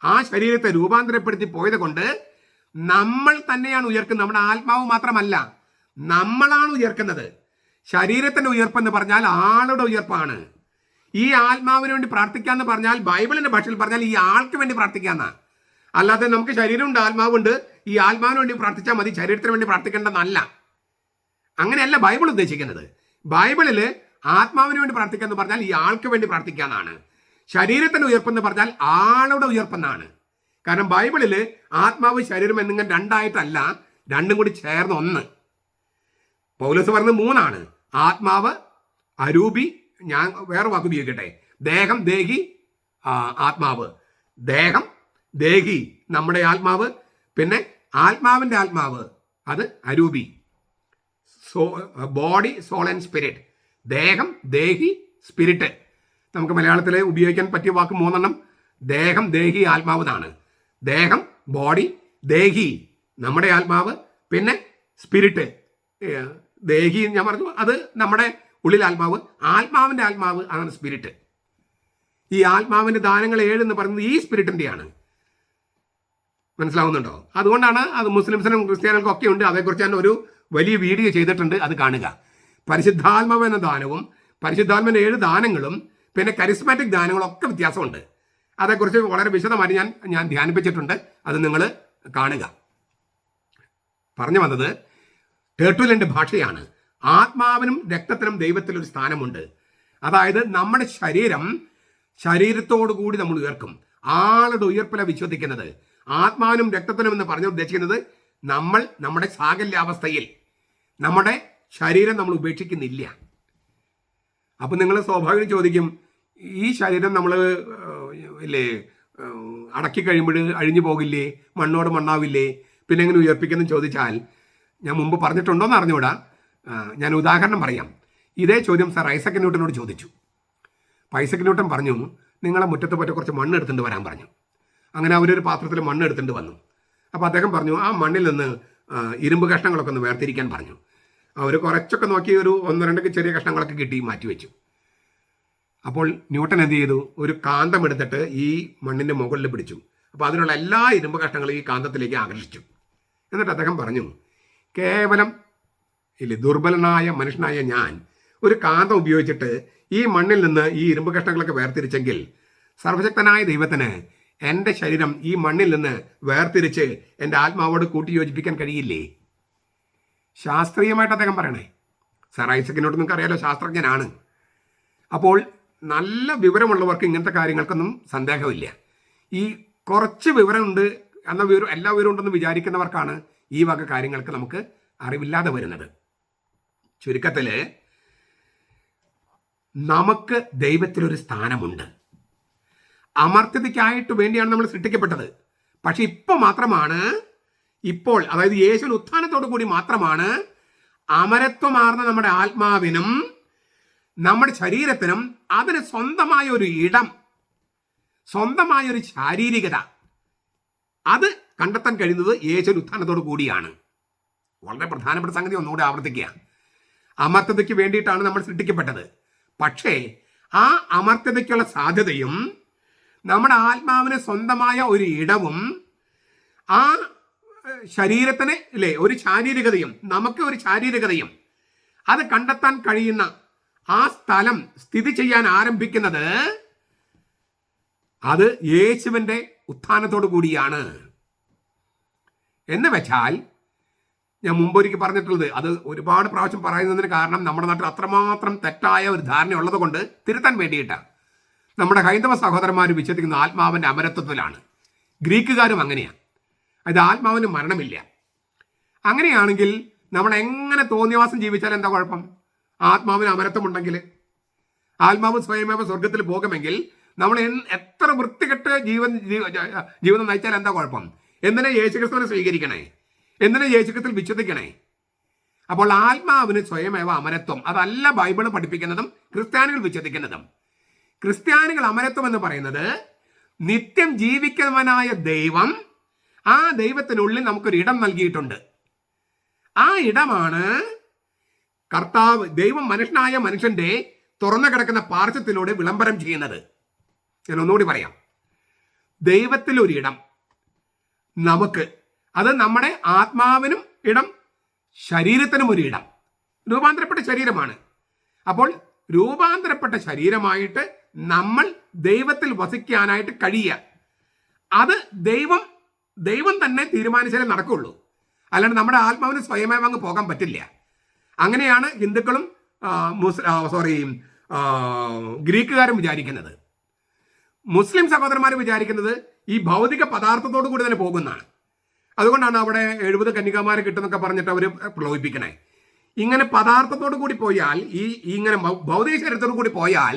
Speaker 1: ആ ശരീരത്തെ രൂപാന്തരപ്പെടുത്തി പോയത് കൊണ്ട് നമ്മൾ തന്നെയാണ് ഉയർക്കുന്നത്. നമ്മുടെ ആത്മാവ് മാത്രമല്ല, നമ്മളാണ് ഉയർക്കുന്നത്. ശരീരത്തിന്റെ ഉയർപ്പെന്ന് പറഞ്ഞാൽ ആളുടെ ഉയർപ്പാണ്. ഈ ആത്മാവിന് വേണ്ടി പ്രാർത്ഥിക്കാന്ന് പറഞ്ഞാൽ, ബൈബിളിന്റെ ഭാഷയിൽ പറഞ്ഞാൽ ഈ ആൾക്ക് വേണ്ടി പ്രാർത്ഥിക്കാന്ന. അല്ലാതെ നമുക്ക് ശരീരമുണ്ട്, ആത്മാവുണ്ട്, ഈ ആത്മാവിന് വേണ്ടി പ്രാർത്ഥിച്ചാൽ മതി, ശരീരത്തിന് വേണ്ടി പ്രാർത്ഥിക്കേണ്ടതല്ല. അങ്ങനെയല്ല ബൈബിൾ ഉദ്ദേശിക്കുന്നത്. ബൈബിളില് ആത്മാവിന് വേണ്ടി പ്രാർത്ഥിക്കാന്ന് പറഞ്ഞാൽ ഈ ആൾക്ക് വേണ്ടി പ്രാർത്ഥിക്കാന്നാണ്. ശരീരത്തിന്റെ ഉയർപ്പെന്ന് പറഞ്ഞാൽ ആളുടെ ഉയർപ്പെന്നാണ്. കാരണം ബൈബിളില് ആത്മാവ് ശരീരം എന്നിങ്ങനെ രണ്ടായിട്ടല്ല, രണ്ടും കൂടി ചേർന്ന് ഒന്ന്. പൗലോസ് പറഞ്ഞത് മൂന്നാണ്. ആത്മാവ്, അരൂപി, ഞാൻ വേറെ വാക്ക് ഉപയോഗിക്കട്ടെ, ദേഹം, ദേഹി, ആത്മാവ്. ദേഹം, ദേഹി നമ്മുടെ ആത്മാവ്, പിന്നെ ആത്മാവിന്റെ ആത്മാവ് അത് അരൂപി. Body, soul and spirit. ദേഹം, ദേഹി, സ്പിരിറ്റ്. നമുക്ക് മലയാളത്തിൽ ഉപയോഗിക്കാൻ പറ്റിയ വാക്ക് മൂന്നെണ്ണം. ദേഹം, ദേഹി, ആത്മാവ് എന്നാണ്. ദേഹം, ബോഡി, ദേഹി നമ്മുടെ ആത്മാവ്, പിന്നെ സ്പിരിറ്റ്. ദേഹി ഞാൻ പറഞ്ഞു, അത് നമ്മുടെ ഉള്ളിൽ ആത്മാവ്. ആത്മാവിന്റെ ആത്മാവ് അതാണ് സ്പിരിറ്റ്. ഈ ആത്മാവിന്റെ ദാനങ്ങൾ 7 എന്ന് പറയുന്നത് ഈ സ്പിരിറ്റിന്റെയാണ്. മനസ്സിലാവുന്നുണ്ടോ? അതുകൊണ്ടാണ് അത് മുസ്ലിംസിനും ക്രിസ്ത്യാനികൾക്കും ഒക്കെ ഉണ്ട്. അതേക്കുറിച്ച് ഞാൻ ഒരു വലിയ വീഡിയോ ചെയ്തിട്ടുണ്ട്, അത് കാണുക. പരിശുദ്ധാത്മാവ് എന്ന ദാനവും പരിശുദ്ധാത്മാവിന്റെ 7 ദാനങ്ങളും പിന്നെ കരിസ്മാറ്റിക് ദാനങ്ങളും ഒക്കെ വ്യത്യാസമുണ്ട്. അതേക്കുറിച്ച് വളരെ വിശദമായിട്ട് ഞാൻ ധ്യാനിപ്പിച്ചിട്ടുണ്ട്, അത് നിങ്ങൾ കാണുക. പറഞ്ഞു വന്നത് ടേർട്ടുലിന്റെ ഭാഷയാണ്. ആത്മാവിനും രക്തത്തിനും ദൈവത്തിലൊരു സ്ഥാനമുണ്ട്. അതായത് നമ്മുടെ ശരീരത്തോടു കൂടി നമ്മൾ ഉയർക്കും. ആളുടെ ഉയർപ്പില വിശ്വസിക്കുന്നത്. ആത്മാവിനും രക്തത്തിനും എന്ന് പറഞ്ഞ് ഉദ്ദേശിക്കുന്നത് നമ്മൾ നമ്മുടെ സാകല്യാവസ്ഥയിൽ നമ്മുടെ ശരീരം നമ്മൾ ഉപേക്ഷിക്കുന്നില്ല. അപ്പം നിങ്ങൾ സ്വാഭാവികം ചോദിക്കും, ഈ ശരീരം നമ്മൾ ഇല്ലേ അടക്കി കഴിയുമ്പോൾ അഴിഞ്ഞു പോകില്ലേ, മണ്ണോട് മണ്ണാവില്ലേ, പിന്നെ എങ്ങനെ ഉയർപ്പിക്കുന്നു ചോദിച്ചാൽ ഞാൻ മുമ്പ് പറഞ്ഞിട്ടുണ്ടോയെന്ന് അറിഞ്ഞുകൂടാ. ഞാൻ ഉദാഹരണം പറയാം. ഇതേ ചോദ്യം സർ ഐസക് ന്യൂട്ടനോട് ചോദിച്ചു. അപ്പോൾ ഐസക് ന്യൂട്ടൻ പറഞ്ഞു, നിങ്ങളെ മുറ്റത്ത് പറ്റി കുറച്ച് മണ്ണ് എടുത്തുകൊണ്ട് വരാൻ പറഞ്ഞു. അങ്ങനെ അവരൊരു പാത്രത്തിൽ മണ്ണ് എടുത്തുകൊണ്ട് വന്നു. അപ്പോൾ അദ്ദേഹം പറഞ്ഞു, ആ മണ്ണിൽ നിന്ന് ഇരുമ്പ് കഷ്ണങ്ങളൊക്കെ ഒന്ന് വേർതിരിക്കാൻ പറഞ്ഞു. അവർ കുറച്ചൊക്കെ നോക്കി ഒരു 1-2 ചെറിയ കഷ്ണങ്ങളൊക്കെ കിട്ടി മാറ്റി വെച്ചു. അപ്പോൾ ന്യൂട്ടൻ എന്ത് ചെയ്തു, ഒരു കാന്തം എടുത്തിട്ട് ഈ മണ്ണിൻ്റെ മുകളിൽ പിടിച്ചു. അപ്പോൾ അതിനുള്ള എല്ലാ ഇരുമ്പ് കഷ്ണങ്ങളും ഈ കാന്തത്തിലേക്ക് ആകർഷിച്ചു. എന്നിട്ട് അദ്ദേഹം പറഞ്ഞു, കേവലം ദുർബലനായ മനുഷ്യനായ ഞാൻ ഒരു കാന്തം ഉപയോഗിച്ചിട്ട് ഈ മണ്ണിൽ നിന്ന് ഈ ഇരുമ്പ് കഷ്ണങ്ങളൊക്കെ വേർതിരിച്ചെങ്കിൽ സർവശക്തനായ ദൈവത്തിന് എൻ്റെ ശരീരം ഈ മണ്ണിൽ നിന്ന് വേർതിരിച്ച് എൻ്റെ ആത്മാവോട് കൂട്ടിയോജിപ്പിക്കാൻ കഴിയില്ലേ? ശാസ്ത്രീയമായിട്ട് അദ്ദേഹം പറയണേ. സർ ഐസക് ന്യൂട്ടൻ നിങ്ങൾക്ക് അറിയാലോ, ശാസ്ത്രജ്ഞനാണ്. അപ്പോൾ നല്ല വിവരമുള്ളവർക്ക് ഇങ്ങനത്തെ കാര്യങ്ങൾക്കൊന്നും സന്ദേഹമില്ല. ഈ കുറച്ച് വിവരമുണ്ട് എന്ന എല്ലാ വിവരം ഉണ്ടെന്ന് വിചാരിക്കുന്നവർക്കാണ് ഈ വക കാര്യങ്ങൾക്ക് നമുക്ക് അറിവില്ലാതെ വരുന്നത്. ചുരുക്കത്തിൽ നമുക്ക് ദൈവത്തിലൊരു സ്ഥാനമുണ്ട്. അമർത്യതയ്ക്കായിട്ട് വേണ്ടിയാണ് നമ്മൾ സൃഷ്ടിക്കപ്പെട്ടത്. പക്ഷെ ഇപ്പോൾ അതായത് യേശുവിന്റെ ഉത്ഥാനത്തോടു കൂടി മാത്രമാണ് അമരത്വമാർന്ന നമ്മുടെ ആത്മാവിനും നമ്മുടെ ശരീരത്തിനും അതിന് സ്വന്തമായ ഒരു ഇടം, സ്വന്തമായ ഒരു ശാരീരികത അത് കണ്ടെത്താൻ കഴിയുന്നത് യേശുവിന്റെ ഉത്ഥാനത്തോടു കൂടിയാണ്. വളരെ പ്രധാനപ്പെട്ട സംഗതി ഒന്നുകൂടെ ആവർത്തിക്കുക. അമർത്യതയ്ക്ക് വേണ്ടിയിട്ടാണ് നമ്മൾ സൃഷ്ടിക്കപ്പെട്ടത്. പക്ഷേ ആ അമർത്യതയ്ക്കുള്ള സാധ്യതയും നമ്മുടെ ആത്മാവിന് സ്വന്തമായ ഒരു ഇടവും ആ ശരീരത്തിന് ഒരു ശാരീരികതയും നമുക്ക് ഒരു ശാരീരികതയും അത് കണ്ടെത്താൻ കഴിയുന്ന ആ സ്ഥലം സ്ഥിതി ചെയ്യാൻ ആരംഭിക്കുന്നത് അത് യേശുവിൻ്റെ ഉത്ഥാനത്തോടു കൂടിയാണ്. എന്ന് വെച്ചാൽ ഞാൻ മുമ്പൊരിക്കൽ പറഞ്ഞിട്ടുള്ളത്, അത് ഒരുപാട് പ്രാവശ്യം പറയുന്നതിന് കാരണം നമ്മുടെ നാട്ടിൽ അത്രമാത്രം തെറ്റായ ഒരു ധാരണ ഉള്ളത് കൊണ്ട് തിരുത്താൻ വേണ്ടിയിട്ടാണ്. നമ്മുടെ ഹൈന്ദവ സഹോദരന്മാർ വിശ്വസിക്കുന്ന ആത്മാവിൻ്റെ അമരത്വത്തിലാണ്. ഗ്രീക്കുകാരും അങ്ങനെയാണ്. അത് ആത്മാവിന് മരണമില്ല. അങ്ങനെയാണെങ്കിൽ നമ്മൾ എങ്ങനെ തോന്നിയവാസം ജീവിച്ചാൽ എന്താ കുഴപ്പം? ആത്മാവിന് അമരത്വമുണ്ടെങ്കിൽ, ആത്മാവ് സ്വയമേവ സ്വർഗത്തിൽ പോകുമെങ്കിൽ നമ്മൾ എത്ര വൃത്തികെട്ട് ജീവിതം നയിച്ചാൽ എന്താ കുഴപ്പം? എന്തിനാ യേശുക്രിസ്തുവിനെ സ്വീകരിക്കണേ? എന്തിനാ യേശുക്രിസ്തുവിൽ വിശ്വസിക്കണേ? അപ്പോൾ ആത്മാവിന് സ്വയമേവ അമരത്വം അതല്ല ബൈബിൾ പഠിപ്പിക്കുന്നതും ക്രിസ്ത്യാനികൾ വിശ്വസിക്കുന്നതും. ക്രിസ്ത്യാനികൾ അമരത്വം എന്ന് പറയുന്നത് നിത്യം ജീവിക്കുന്നവനായ ദൈവം, ആ ദൈവത്തിനുള്ളിൽ നമുക്കൊരു ഇടം നൽകിയിട്ടുണ്ട്. ആ ഇടമാണ് കർത്താവ്, ദൈവം മനുഷ്യനായ മനുഷ്യന്റെ തുറന്നു കിടക്കുന്ന പാർശ്വത്തിലൂടെ വിളംബരം ചെയ്യുന്നത്. ഞാൻ ഒന്നുകൂടി പറയാം. ദൈവത്തിൽ ഒരു ഇടം നമുക്ക്, അത് നമ്മുടെ ആത്മാവിനും ഇടം, ശരീരത്തിനും ഒരു ഇടം. രൂപാന്തരപ്പെട്ട ശരീരമാണ്. അപ്പോൾ രൂപാന്തരപ്പെട്ട ശരീരമായിട്ട് നമ്മൾ ദൈവത്തിൽ വസിക്കാനായിട്ട് കഴിയുക, അത് ദൈവം തന്നെ തീരുമാനിച്ചാലേ നടക്കുള്ളൂ. അല്ലാണ്ട് നമ്മുടെ ആത്മാവിന് സ്വയമേവ അങ്ങ് പോകാൻ പറ്റില്ല. അങ്ങനെയാണ് ഹിന്ദുക്കളും ഗ്രീക്കുകാരും വിചാരിക്കുന്നത്. മുസ്ലിം സഹോദരന്മാർ വിചാരിക്കുന്നത് ഈ ഭൗതിക പദാർത്ഥത്തോടു കൂടി തന്നെ പോകുന്നതാണ്. അതുകൊണ്ടാണ് അവിടെ 70 കന്യകമാരെ കിട്ടുന്നൊക്കെ പറഞ്ഞിട്ട് അവർ പ്രലോഭിപ്പിക്കണേ. ഇങ്ങനെ പദാർത്ഥത്തോടു കൂടി പോയാൽ, ഇങ്ങനെ ഭൗതിക ശരീരത്തോടു കൂടി പോയാൽ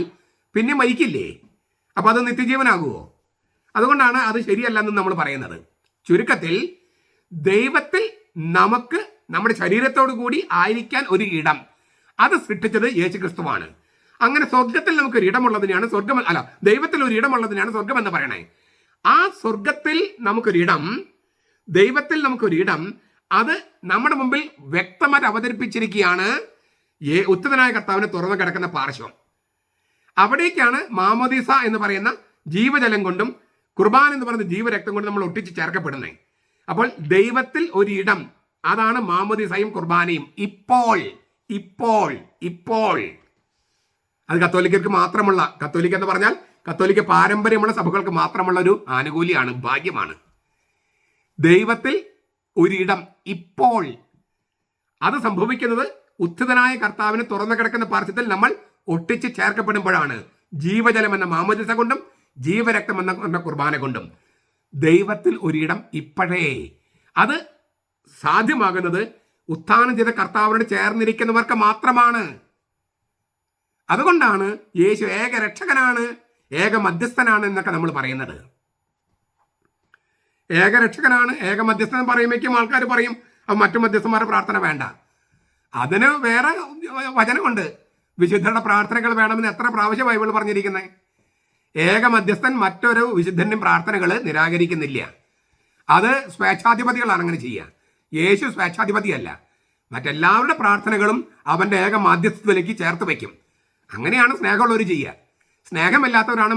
Speaker 1: പിന്നെ മരിക്കില്ലേ? അപ്പം അത് നിത്യജീവനാകുമോ? അതുകൊണ്ടാണ് അത് ശരിയല്ലെന്ന് നമ്മൾ പറയുന്നത്. ചുരുക്കത്തിൽ ദൈവത്തിൽ നമുക്ക് നമ്മുടെ ശരീരത്തോടു കൂടി ആയിരിക്കാൻ ഒരു ഇടം അത് സൃഷ്ടിച്ചത് യേശുക്രിസ്തുവാണ്. അങ്ങനെ സ്വർഗത്തിൽ നമുക്കൊരു ഇടമുള്ളതിനെയാണ് ദൈവത്തിൽ ഒരു ഇടമുള്ളതിനാണ് സ്വർഗം എന്ന് പറയണേ. ആ സ്വർഗത്തിൽ നമുക്കൊരിടം, ദൈവത്തിൽ നമുക്കൊരിടം, അത് നമ്മുടെ മുമ്പിൽ വ്യക്തമായിട്ട് അവതരിപ്പിച്ചിരിക്കുകയാണ് ഉത്തമനായ കർത്താവിന് തുറന്നു കിടക്കുന്ന പാർശ്വം. അവിടേക്കാണ് മാമോദീസ എന്ന് പറയുന്ന ജീവജലം കൊണ്ടും കുർബാന എന്ന് പറയുന്ന ജീവരക്തം കൊണ്ടും നമ്മൾ ഒട്ടിച്ച് ചേർക്കപ്പെടുന്നത്. അപ്പോൾ ദൈവത്തിൽ ഒരിടം, അതാണ് മാമോദീസയും കുർബാനയും. ഇപ്പോൾ അത് കത്തോലിക്കർക്ക് മാത്രമുള്ള, കത്തോലിക്ക എന്ന് പറഞ്ഞാൽ കത്തോലിക്ക പാരമ്പര്യമുള്ള സഭകൾക്ക് മാത്രമുള്ള ഒരു ആനുകൂല്യമാണ്, ഭാഗ്യമാണ്. ദൈവത്തിൽ ഒരിടം ഇപ്പോൾ അത് സംഭവിക്കുന്നത് ഉത്ഥിതനായ കർത്താവിന് തുറന്നു കിടക്കുന്ന പാർശ്വത്തിൽ നമ്മൾ ഒട്ടിച്ച് ചേർക്കപ്പെടുമ്പോഴാണ്. ജീവജലം എന്ന മാമോദീസ കൊണ്ടും ജീവരക്തം എന്ന കുർബാന കൊണ്ടും. ദൈവത്തിൽ ഒരിടം ഇപ്പോഴേ. അത് സാധ്യമാകുന്നത് ഉത്ഥാനം ചെയ്ത കർത്താവിനോട് ചേർന്നിരിക്കുന്നവർക്ക് മാത്രമാണ്. അതുകൊണ്ടാണ് യേശു ഏക രക്ഷകനാണ്, ഏക മധ്യസ്ഥനാണ് എന്നൊക്കെ നമ്മൾ പറയുന്നത്. ഏക രക്ഷകനാണ്, ഏക മധ്യസ്ഥൻ പറയുമ്പോഴേക്കും ആൾക്കാർ പറയും മറ്റു മധ്യസ്ഥന്മാരുടെ പ്രാർത്ഥന വേണ്ട. അതിന് വേറെ വചനമുണ്ട്. വിശുദ്ധരുടെ പ്രാർത്ഥനകൾ വേണമെന്ന് എത്ര പ്രാവശ്യം ബൈബിൾ പറഞ്ഞിരിക്കുന്നത്. ഏക മധ്യസ്ഥൻ മറ്റൊരു വിശുദ്ധനും പ്രാർത്ഥനകൾ നിരാകരിക്കുന്നില്ല. അത് സ്വേച്ഛാധിപതികളാണ് അങ്ങനെ ചെയ്യുക. യേശു സ്വേച്ഛാധിപതിയല്ല. മറ്റെല്ലാവരുടെ പ്രാർത്ഥനകളും അവൻ്റെ ഏക മാധ്യസ്ഥത്തിലേക്ക് ചേർത്ത് വയ്ക്കും. അങ്ങനെയാണ് സ്നേഹമുള്ളവർ ചെയ്യുക. സ്നേഹമില്ലാത്തവരാണ്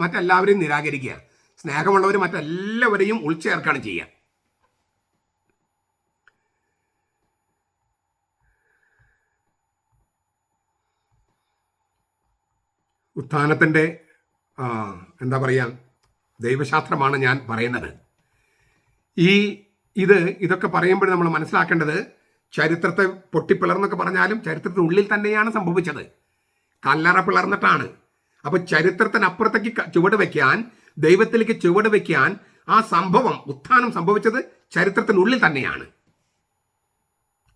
Speaker 1: മറ്റെല്ലാവരെയും നിരാകരിക്കുക. സ്നേഹമുള്ളവർ മറ്റെല്ലാവരെയും ഉൾച്ചേർക്കാണ് ചെയ്യുക. ഉത്ഥാനത്തിൻ്റെ എന്താ പറയുക, ദൈവശാസ്ത്രമാണ് ഞാൻ പറയുന്നത്. ഇതൊക്കെ പറയുമ്പോൾ നമ്മൾ മനസ്സിലാക്കേണ്ടത്, ചരിത്രത്തെ പൊട്ടിപ്പിളർന്നൊക്കെ പറഞ്ഞാലും ചരിത്രത്തിനുള്ളിൽ തന്നെയാണ് സംഭവിച്ചത്. കല്ലറ പിളർന്നിട്ടാണ്. അപ്പോൾ ചരിത്രത്തിനപ്പുറത്തേക്ക് ചുവട് വയ്ക്കാൻ, ദൈവത്തിലേക്ക് ചുവട് വയ്ക്കാൻ ആ സംഭവം, ഉത്ഥാനം സംഭവിച്ചത് ചരിത്രത്തിനുള്ളിൽ തന്നെയാണ്.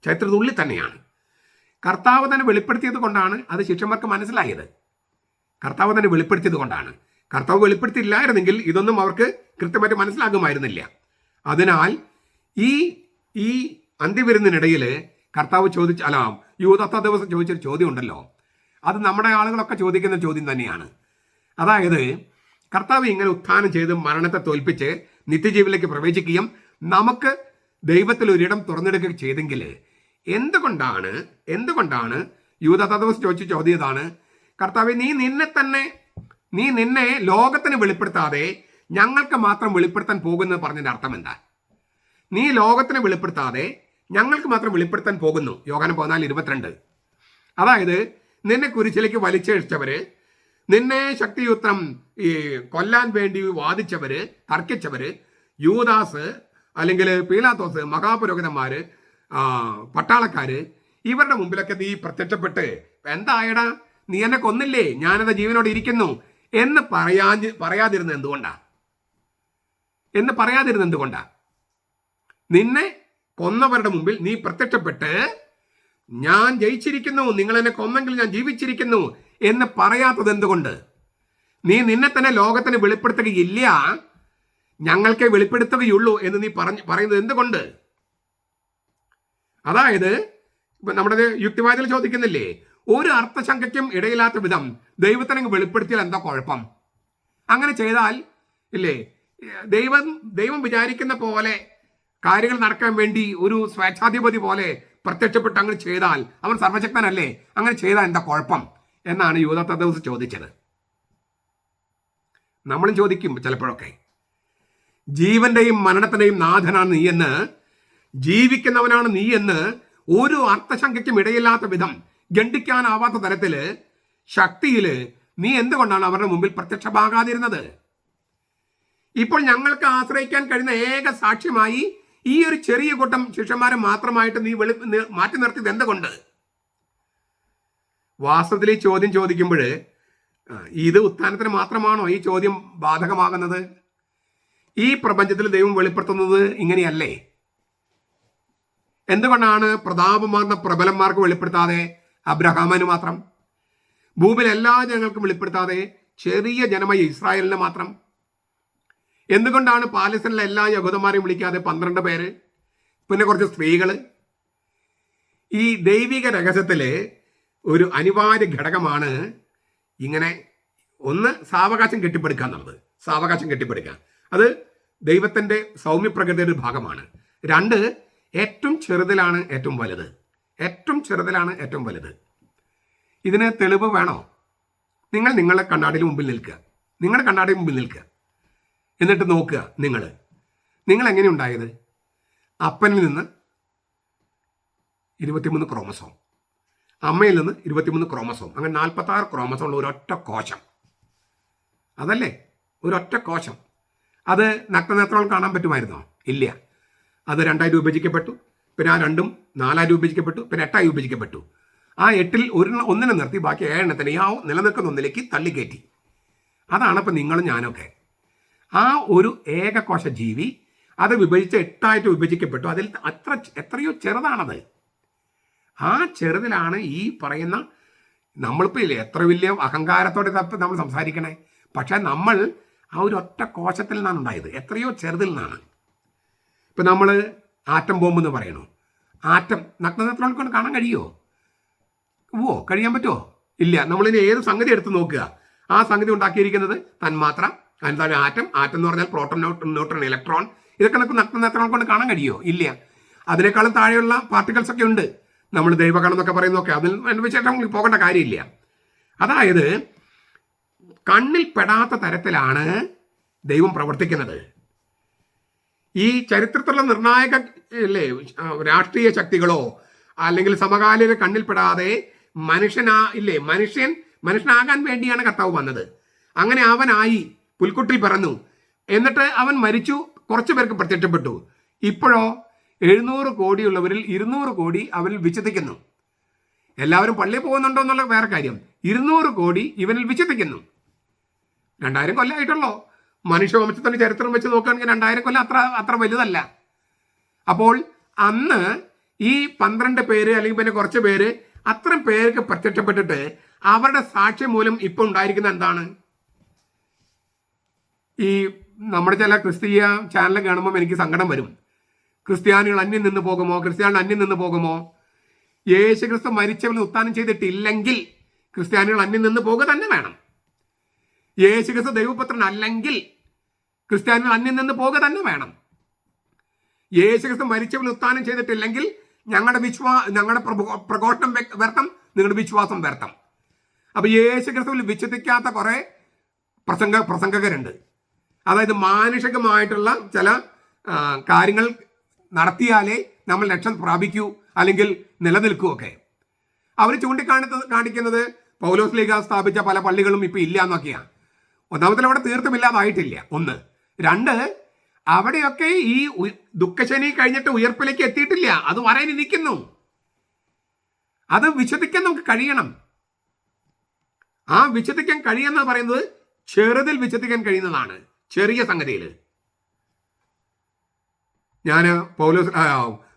Speaker 1: ചരിത്രത്തിനുള്ളിൽ തന്നെയാണ്. കർത്താവ് തന്നെ വെളിപ്പെടുത്തിയത് കൊണ്ടാണ് അത് ശിഷ്യന്മാർക്ക് മനസ്സിലായത്. കർത്താവ് തന്നെ വെളിപ്പെടുത്തിയത് കൊണ്ടാണ്. കർത്താവ് വെളിപ്പെടുത്തിയില്ലായിരുന്നെങ്കിൽ ഇതൊന്നും അവർക്ക് കൃത്യമായിട്ട് മനസ്സിലാകുമായിരുന്നില്ല. അതിനാൽ ഈ അന്ത്യവിരുന്നിനിടയിൽ കർത്താവ് യൂദാത്ത ദിവസം ചോദിച്ചൊരു ചോദ്യം ഉണ്ടല്ലോ, അത് നമ്മുടെ ആളുകളൊക്കെ ചോദിക്കുന്ന ചോദ്യം തന്നെയാണ്. അതായത്, കർത്താവ് ഇങ്ങനെ ഉത്ഥാനം ചെയ്ത് മരണത്തെ തോൽപ്പിച്ച് നിത്യജീവിലേക്ക് പ്രവേശിക്കുകയും നമുക്ക് ദൈവത്തിൽ ഒരിടം തുറന്നെടുക്കുകയും ചെയ്തെങ്കിൽ എന്തുകൊണ്ടാണ് യൂദാത്ത ദിവസം ചോദിച്ച ചോദ്യം ഇതാണ്, കർത്താവ് നീ നിന്നെ ലോകത്തിന് വെളിപ്പെടുത്താതെ ഞങ്ങൾക്ക് മാത്രം വെളിപ്പെടുത്താൻ പോകുന്നത് പറഞ്ഞതിൻ്റെ അർത്ഥം എന്താ? നീ ലോകത്തിന് വെളിപ്പെടുത്താതെ ഞങ്ങൾക്ക് മാത്രം വെളിപ്പെടുത്താൻ പോകുന്നു. യോഹന്നാൻ 14:22. അതായത്, നിന്നെ കുരിശിലേക്ക് വലിച്ചഴിച്ചവര്, നിന്നെ ശക്തിയുക്തം കൊല്ലാൻ വേണ്ടി വാദിച്ചവര്, തർക്കിച്ചവര്, യൂദാസ് അല്ലെങ്കിൽ പീലാത്തോസ്, മഹാപുരോഹിതന്മാര്, പട്ടാളക്കാര്, ഇവരുടെ മുമ്പിലൊക്കെ നീ പ്രത്യക്ഷപ്പെട്ട് എന്തായടാ നീ എന്നെ കൊന്നില്ലേ, ഞാനത് ജീവനോട് ഇരിക്കുന്നു എന്ന് പറയാതിരുന്നത് എന്തുകൊണ്ടാ? നിന്നെ കൊന്നവരുടെ മുമ്പിൽ നീ പ്രത്യക്ഷപ്പെട്ട് ഞാൻ ജയിച്ചിരിക്കുന്നു, നിങ്ങൾ എന്നെ കൊന്നെങ്കിൽ ഞാൻ ജീവിച്ചിരിക്കുന്നു എന്ന് പറയാത്തത് എന്തുകൊണ്ട്? നീ നിന്നെ തന്നെ ലോകത്തിന് വെളിപ്പെടുത്തുകയില്ല, ഞങ്ങൾക്ക് വെളിപ്പെടുത്തുകയുള്ളൂ എന്ന് നീ പറയുന്നത് എന്തുകൊണ്ട്? അതായത്, നമ്മുടെ യുക്തിവാദികൾ ചോദിക്കുന്നില്ലേ, ഒരു അർത്ഥശങ്കയ്ക്കും ഇടയില്ലാത്ത വിധം ദൈവത്തിനെ വെളിപ്പെടുത്തിയാൽ എന്താ കുഴപ്പം? അങ്ങനെ ചെയ്താൽ ഇല്ലേ, ദൈവം വിചാരിക്കുന്ന പോലെ കാര്യങ്ങൾ നടക്കാൻ വേണ്ടി ഒരു സ്വേച്ഛാധിപതി പോലെ പ്രത്യക്ഷപ്പെട്ട് അങ്ങനെ ചെയ്താൽ അവൻ സർവശക്തനല്ലേ, അങ്ങനെ ചെയ്താൽ എന്താ കുഴപ്പം എന്നാണ് യൂദാത്ത ദിവസം ചോദിച്ചത്. നമ്മളും ചോദിക്കും ചിലപ്പോഴൊക്കെ, ജീവന്റെയും മരണത്തിന്റെയും നാഥനാണ് നീയെന്ന്, ജീവിക്കുന്നവനാണ് നീയെന്ന് ഒരു അർത്ഥശങ്കയ്ക്കും ഇടയില്ലാത്ത വിധം ഗണ്ഡിക്കാനാവാത്ത തരത്തില് ശക്തിയില് നീ എന്തുകൊണ്ടാണ് അവരുടെ മുമ്പിൽ പ്രത്യക്ഷമാകാതിരുന്നത്? ഇപ്പോൾ ഞങ്ങൾക്ക് ആശ്രയിക്കാൻ കഴിയുന്ന ഏക സാക്ഷ്യമായി ഈ ഒരു ചെറിയ കൂട്ടം ശിഷ്യന്മാരെ മാത്രമായിട്ട് നീ മാറ്റി നിർത്തിയത് എന്തുകൊണ്ട്? വാസ്തവത്തിൽ ഈ ചോദ്യം ചോദിക്കുമ്പോൾ ഇത് ഉത്ഥാനത്തിന് മാത്രമാണോ ഈ ചോദ്യം ബാധകമാകുന്നത്? ഈ പ്രപഞ്ചത്തിൽ ദൈവം വെളിപ്പെടുത്തുന്നത് ഇങ്ങനെയല്ലേ? എന്തുകൊണ്ടാണ് പ്രതാപമാർന്ന പ്രബലന്മാർക്ക് വെളിപ്പെടുത്താതെ അബ്രഹാമിന് മാത്രം, ഭൂമിയിൽ എല്ലാ ജനങ്ങൾക്കും വെളിപ്പെടുത്താതെ ചെറിയ ജനമായ ഇസ്രായേലിന് മാത്രം? എന്തുകൊണ്ടാണ് പാലസ്തീനിലെ എല്ലാ യഹൂദന്മാരെയും വിളിക്കാതെ 12 പേര്, പിന്നെ കുറച്ച് സ്ത്രീകൾ? ഈ ദൈവിക രഹസ്യത്തില് ഒരു അനിവാര്യ ഘടകമാണ് ഇങ്ങനെ ഒന്ന് സാവകാശം കെട്ടിപ്പടുക്കുക എന്നുള്ളത്. സാവകാശം കെട്ടിപ്പടുക്കുക അത് ദൈവത്തിന്റെ സൗമ്യപ്രകൃതിയുടെ ഒരു ഭാഗമാണ്. 2, ഏറ്റവും ചെറുതിലാണ് ഏറ്റവും വലുത്. ഏറ്റവും ചെറുതിലാണ് ഏറ്റവും വലുത്. ഇതിന് തെളിവ് വേണോ? നിങ്ങളുടെ കണ്ണാടിയിൽ മുമ്പിൽ നിൽക്കുക. നിങ്ങളുടെ കണ്ണാടിയിൽ മുമ്പിൽ നിൽക്കുക. എന്നിട്ട് നോക്കുക, നിങ്ങൾ എങ്ങനെ ഉണ്ടായത്? അപ്പനിൽ നിന്ന് 23 ക്രോമസോം, അമ്മയിൽ നിന്ന് 23 ക്രോമസോം, അങ്ങനെ 46 ക്രോമസോം ഉള്ള ഒരൊറ്റ കോശം. അതല്ലേ ഒരൊറ്റ കോശം. അത് നഗ്നനേത്രം കാണാൻ പറ്റുമായിരുന്നോ? ഇല്ല. അത് 2ആയി വിഭജിക്കപ്പെട്ടു. പിന്നെ ആ 2ഉം 4ആയി വിഭജിക്കപ്പെട്ടു. പിന്നെ 8ആയി വിഭജിക്കപ്പെട്ടു. ആ 8ൽ ഒന്നിനെ നിർത്തി ബാക്കി 7 നിലനിൽക്കുന്ന ഒന്നിലേക്ക് തള്ളിക്കയറ്റി. അതാണ് ഇപ്പം നിങ്ങളും ഞാനൊക്കെ. ആ ഒരു ഏകകോശ ജീവി അത് വിഭജിച്ച് 8ആയിട്ട് വിഭജിക്കപ്പെട്ടു. അതിൽ എത്രയോ ചെറുതാണത്. ആ ചെറുതിലാണ് ഈ പറയുന്ന നമ്മളിപ്പോൾ ഇല്ലേ എത്ര വലിയ അഹങ്കാരത്തോടെ നമ്മൾ സംസാരിക്കണേ. പക്ഷെ നമ്മൾ ആ ഒരു ഒറ്റ കോശത്തിൽ നിന്നാണ് ഉണ്ടായത്, എത്രയോ ചെറുതിൽ നിന്നാണ്. ഇപ്പം നമ്മൾ ആറ്റം ബോംബ് എന്ന് പറയണു. ആറ്റം നഗ്നനേത്രങ്ങൾ കൊണ്ട് കാണാൻ കഴിയുമോ? കഴിയാൻ പറ്റുമോ? ഇല്ല. നമ്മളിനി ഏത് സംഗതി എടുത്ത് നോക്കുക, ആ സംഗതി ഉണ്ടാക്കിയിരിക്കുന്നത് തന്മാത്ര, എന്താണ് ആറ്റം. ആറ്റം എന്ന് പറഞ്ഞാൽ പ്രോട്ടോൺ, ന്യൂട്രോൺ, ഇലക്ട്രോൺ. ഇതൊക്കെ നമുക്ക് നഗ്നനേത്രങ്ങൾ കൊണ്ട് കാണാൻ കഴിയുമോ? ഇല്ല. അതിനേക്കാളും താഴെയുള്ള പാർട്ടിക്കിൾസ് ഒക്കെ ഉണ്ട്. നമ്മൾ ദൈവകണം എന്നൊക്കെ പറയുന്നതൊക്കെ അതിൽ അനുഭവിച്ചിട്ട് പോകേണ്ട കാര്യമില്ല. അതായത് കണ്ണിൽ പെടാത്ത തരത്തിലാണ് ദൈവം പ്രവർത്തിക്കുന്നത്. ഈ ചരിത്രത്തിലുള്ള നിർണായക രാഷ്ട്രീയ ശക്തികളോ അല്ലെങ്കിൽ സമകാലിക കണ്ണിൽപ്പെടാതെ മനുഷ്യനാകാൻ വേണ്ടിയാണ് കർത്താവ് വന്നത്. അങ്ങനെ അവനായി പുൽക്കുട്ടിൽ പിറന്നു, എന്നിട്ട് അവൻ മരിച്ചു, കുറച്ചു പേർക്ക് പ്രത്യക്ഷപ്പെട്ടു. ഇപ്പോഴോ 700 കോടിയുള്ളവരിൽ 200 കോടി അവനിൽ വിശ്വസിക്കുന്നു. എല്ലാവരും പള്ളിയിൽ പോകുന്നുണ്ടോ എന്നുള്ള വേറെ കാര്യം. 200 കോടി ഇവനിൽ വിശ്വസിക്കുന്നു. 2000 കൊല്ലമായിട്ടുള്ളോ? മനുഷ്യവംശത്തിന്റെ ചരിത്രം വെച്ച് നോക്കുകയാണെങ്കിൽ 2000 കൊല്ലം അത്ര വലുതല്ല. അപ്പോൾ അന്ന് ഈ 12 പേര് അല്ലെങ്കിൽ പിന്നെ കുറച്ച് പേര്, അത്രയും പേർക്ക് പ്രത്യക്ഷപ്പെട്ടിട്ട് അവരുടെ സാക്ഷ്യം മൂലം ഇപ്പൊ ഉണ്ടായിരിക്കുന്ന എന്താണ്? ഈ നമ്മുടെ ചില ക്രിസ്തീയ ചാനൽ കാണുമ്പോൾ എനിക്ക് സങ്കടം വരും. ക്രിസ്ത്യാനികൾ അന്യം നിന്ന് പോകുമോ? യേശു ക്രിസ്തു മരിച്ചവരിൽ ഉത്ഥാനം ചെയ്തിട്ടില്ലെങ്കിൽ ക്രിസ്ത്യാനികൾ അന്യം നിന്ന് പോകുക തന്നെ വേണം. യേശു ക്രിസ്തു ദൈവപുത്രൻ അല്ലെങ്കിൽ ക്രിസ്ത്യാനികൾ അന്യം നിന്ന് പോകുക തന്നെ വേണം. യേശു ക്രിസ്തു മരിച്ചവരിൽ ഉത്ഥാനം ചെയ്തിട്ടില്ലെങ്കിൽ ഞങ്ങളുടെ പ്രഘോഷണം വ്യർത്ഥം, നിങ്ങളുടെ വിശ്വാസം വ്യർത്ഥം. അപ്പൊ യേശു ക്രിസ്തുവിൽ വിശ്വസിക്കാത്ത കുറെ പ്രസംഗകരുണ്ട്. അതായത് മാനുഷികമായിട്ടുള്ള ചില കാര്യങ്ങൾ നടത്തിയാലേ നമ്മൾ രക്ഷ പ്രാപിക്കൂ അല്ലെങ്കിൽ നിലനിൽക്കുകയൊക്കെ. അവർ കാണിക്കുന്നത് പൗലോസ് ലീഗ സ്ഥാപിച്ച പല പള്ളികളും ഇപ്പൊ ഇല്ല എന്നൊക്കെയാണ്. ഒന്നാമത്തിൽ അവിടെ തീർത്തും ഇല്ലാതായിട്ടില്ല. 1. 2, അവിടെയൊക്കെ ഈ ദുഃഖശനി കഴിഞ്ഞിട്ട് ഉയർപ്പിലേക്ക് എത്തിയിട്ടില്ല. അത് വരാനിരിക്കുന്നു. അത് വിശ്വസിക്കാൻ നമുക്ക് കഴിയണം. ആ വിശ്വസിക്കാൻ കഴിയുന്നത് പറയുന്നത് ചെറുതിൽ വിശ്വസിക്കാൻ കഴിയുന്നതാണ്, ചെറിയ സംഗതിയിൽ. ഞാൻ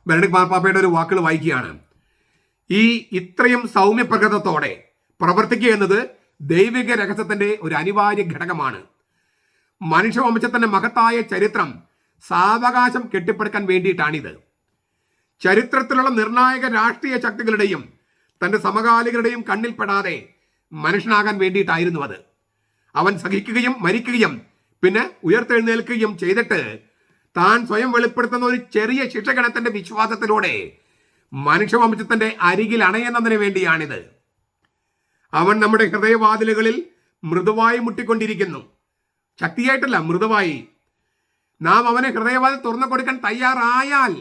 Speaker 1: ബെനഡിക്ട് മാർപ്പാപ്പയുടെ ഒരു വാക്കുകൾ വായിക്കുകയാണ്. ഇത്രയും സൗമ്യപ്രകൃതത്തോടെ പ്രവർത്തിക്കുക എന്നത് ദൈവിക രഹസ്യത്തിന്റെ ഒരു അനിവാര്യ ഘടകമാണ്. മനുഷ്യവംശത്തിന്റെ മഹത്തായ ചരിത്രം സാവകാശം കെട്ടിപ്പടുക്കാൻ വേണ്ടിയിട്ടാണിത്. ചരിത്രത്തിലുള്ള നിർണായക രാഷ്ട്രീയ ശക്തികളുടെയും തന്റെ സമകാലികരുടെയും കണ്ണിൽപ്പെടാതെ മനുഷ്യനാകാൻ വേണ്ടിയിട്ടായിരുന്നു അത്. അവൻ സഹിക്കുകയും മരിക്കുകയും പിന്നെ ഉയർത്തെഴുന്നേൽക്കുകയും ചെയ്തിട്ട് താൻ സ്വയം വെളിപ്പെടുത്തുന്ന ഒരു ചെറിയ ശിക്ഷഗണത്തിന്റെ വിശ്വാസത്തിലൂടെ മനുഷ്യവംശത്തിന്റെ അരികിൽ അണയുന്നതിന് വേണ്ടിയാണിത്. അവൻ നമ്മുടെ ഹൃദയവാതിലുകളിൽ മൃദുവായി മുട്ടിക്കൊണ്ടിരിക്കുന്നു. ശക്തിയായിട്ടല്ല, മൃദുവായി. നാം അവനെ ഹൃദയവാതിൽ തുറന്നു കൊടുക്കാൻ തയ്യാറായാൽ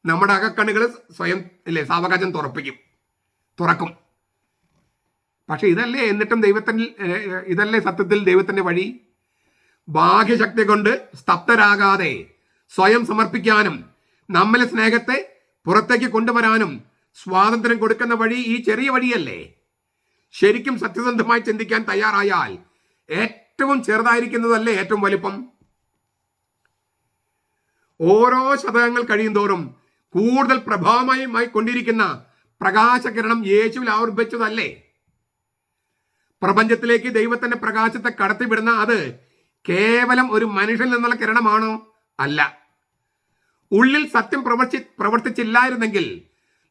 Speaker 1: നമ്മുടെ അകക്കണ്ണുകൾ സ്വയം സാവകാശം തുറക്കും. പക്ഷെ ഇതല്ലേ സത്യത്തിൽ ദൈവത്തിന്റെ വഴി? ബാഹ്യശക്തി കൊണ്ട് സ്തബ്ധരാകാതെ സ്വയം സമർപ്പിക്കാനും നമ്മിലെ സ്നേഹത്തെ പുറത്തേക്ക് കൊണ്ടുവരാനും സ്വാതന്ത്ര്യം കൊടുക്കുന്ന വഴി ഈ ചെറിയ വഴിയല്ലേ? ശരിക്കും സത്യസന്ധമായി ചിന്തിക്കാൻ തയ്യാറായാൽ ഏറ്റവും ചെറുതായിരിക്കുന്നതല്ലേ ഏറ്റവും വലിപ്പം? ഓരോ ശതകങ്ങൾ കഴിയും തോറും കൂടുതൽ പ്രഭാവമായി കൊണ്ടിരിക്കുന്ന പ്രകാശകിരണം യേശുവിൽ ആവിർഭവിച്ചതല്ലേ? പ്രപഞ്ചത്തിലേക്ക് ദൈവത്തിന്റെ പ്രകാശത്തെ കടത്തിവിടുന്ന അത് കേവലം ഒരു മനുഷ്യനിൽ നിന്നുള്ള കിരണമാണോ? അല്ല. ഉള്ളിൽ സത്യം പ്രവർത്തിച്ചില്ലായിരുന്നെങ്കിൽ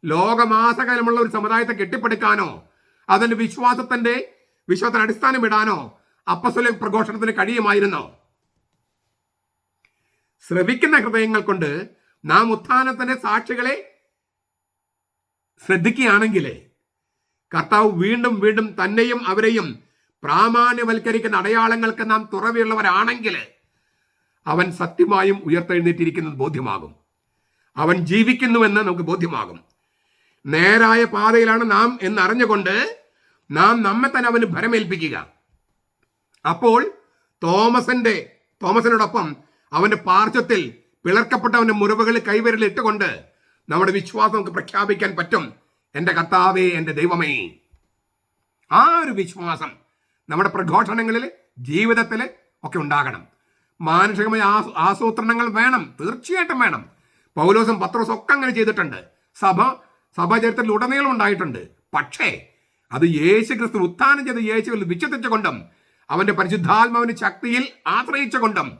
Speaker 1: ലോകമാസകാലമുള്ള ഒരു സമുദായത്തെ കെട്ടിപ്പടുക്കാനോ അതിന്റെ വിശ്വാസത്തിന് അടിസ്ഥാനമിടാനോ അപ്പസ്തോലിക പ്രഘോഷണത്തിന് കഴിയുമായിരുന്നോ? ശ്രവിക്കുന്ന ഹൃദയങ്ങൾ കൊണ്ട് നാം ഉത്ഥാനത്തിന്റെ സാക്ഷികളെ ശ്രദ്ധിക്കുകയാണെങ്കിൽ കർത്താവ് വീണ്ടും വീണ്ടും തന്നെയും അവരെയും പ്രാമാണ്യവൽക്കരിക്കുന്ന അടയാളങ്ങൾക്ക് നാം തുറവിയുള്ളവരാണെങ്കിൽ അവൻ സത്യമായും ഉയർത്തെഴുന്നേറ്റിരിക്കുന്നത് ബോധ്യമാകും. അവൻ ജീവിക്കുന്നുവെന്ന് നമുക്ക് ബോധ്യമാകും. നേരായ പാതയിലാണ് നാം എന്നറിഞ്ഞുകൊണ്ട് നാം നമ്മെ തന്നെ അവന് ഭരമേൽപ്പിക്കുക. അപ്പോൾ തോമസിനോടൊപ്പം അവന്റെ പാർശ്വത്തിൽ പിളർക്കപ്പെട്ടവന്റെ മുറിവുകളിൽ കൈവിരൽ ഇട്ടുകൊണ്ട് നമ്മുടെ വിശ്വാസം നമുക്ക് പ്രഖ്യാപിക്കാൻ പറ്റും. എൻ്റെ കർത്താവേ, എൻ്റെ ദൈവമേ. ആ ഒരു വിശ്വാസം നമ്മുടെ പ്രഘോഷണങ്ങളിൽ, ജീവിതത്തിൽ ഒക്കെ ഉണ്ടാകണം. മാനുഷികമായ ആസൂത്രണങ്ങൾ വേണം, തീർച്ചയായിട്ടും വേണം. പൗലോസും പത്രോസും ഒക്കെ അങ്ങനെ ചെയ്തിട്ടുണ്ട്. സഭാചരിത്രത്തിൽ ഉടനീളം ഉണ്ടായിട്ടുണ്ട്. പക്ഷേ അത് യേശു ക്രിസ്തു ഉത്ഥാനം ചെയ്ത് യേശുവിൽ വിശ്വസിച്ചുകൊണ്ടും അവന്റെ പരിശുദ്ധാത്മാവിന്റെ ശക്തിയിൽ ആശ്രയിച്ചുകൊണ്ടും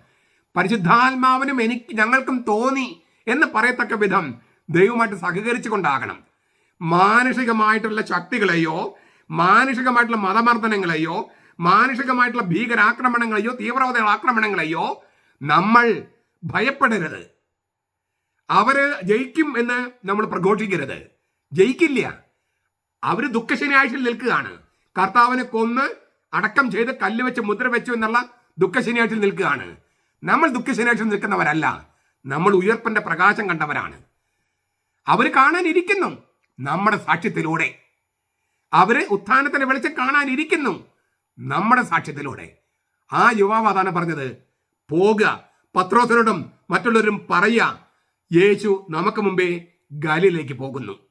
Speaker 1: പരിശുദ്ധാത്മാവിനും ഞങ്ങൾക്കും തോന്നി എന്ന് പറയത്തക്ക വിധം ദൈവമായിട്ട് സഹകരിച്ചു കൊണ്ടാകണം. മാനുഷികമായിട്ടുള്ള ശക്തികളെയോ മാനുഷികമായിട്ടുള്ള മതമർദ്ദനങ്ങളെയോ മാനുഷികമായിട്ടുള്ള ഭീകരാക്രമണങ്ങളെയോ തീവ്രവാദ ആക്രമണങ്ങളെയോ നമ്മൾ ഭയപ്പെടരുത്. അവര് ജയിക്കും എന്ന് നമ്മൾ പ്രഘോഷിക്കരുത്. ജയിക്കില്ല. അവര് ദുഃഖശനിയാഴ്ചയിൽ നിൽക്കുകയാണ്. കർത്താവിനെ കൊന്ന് അടക്കം ചെയ്ത് കല്ല് വെച്ച് മുദ്ര വെച്ചു എന്നുള്ള ദുഃഖശനിയാഴ്ചയിൽ നിൽക്കുകയാണ്. നമ്മൾ ദുഃഖശനിയാഴ്ചയിൽ നിൽക്കുന്നവരല്ല. നമ്മൾ ഉയർപ്പിന്റെ പ്രകാശം കണ്ടവരാണ്. അവര് കാണാനിരിക്കുന്നു നമ്മുടെ സാക്ഷ്യത്തിലൂടെ. അവര് ഉത്ഥാനത്തിന്റെ വെളിച്ചം കാണാനിരിക്കുന്നു നമ്മുടെ സാക്ഷ്യത്തിലൂടെ. ആ യുവാവ് അതാണ് പറഞ്ഞത്, പോകുക, പത്രോസിനോടും മറ്റുള്ളവരും പറയുക, യേശു നമുക്ക് മുമ്പേ ഗലീലയിലേക്ക് പോകുന്നു.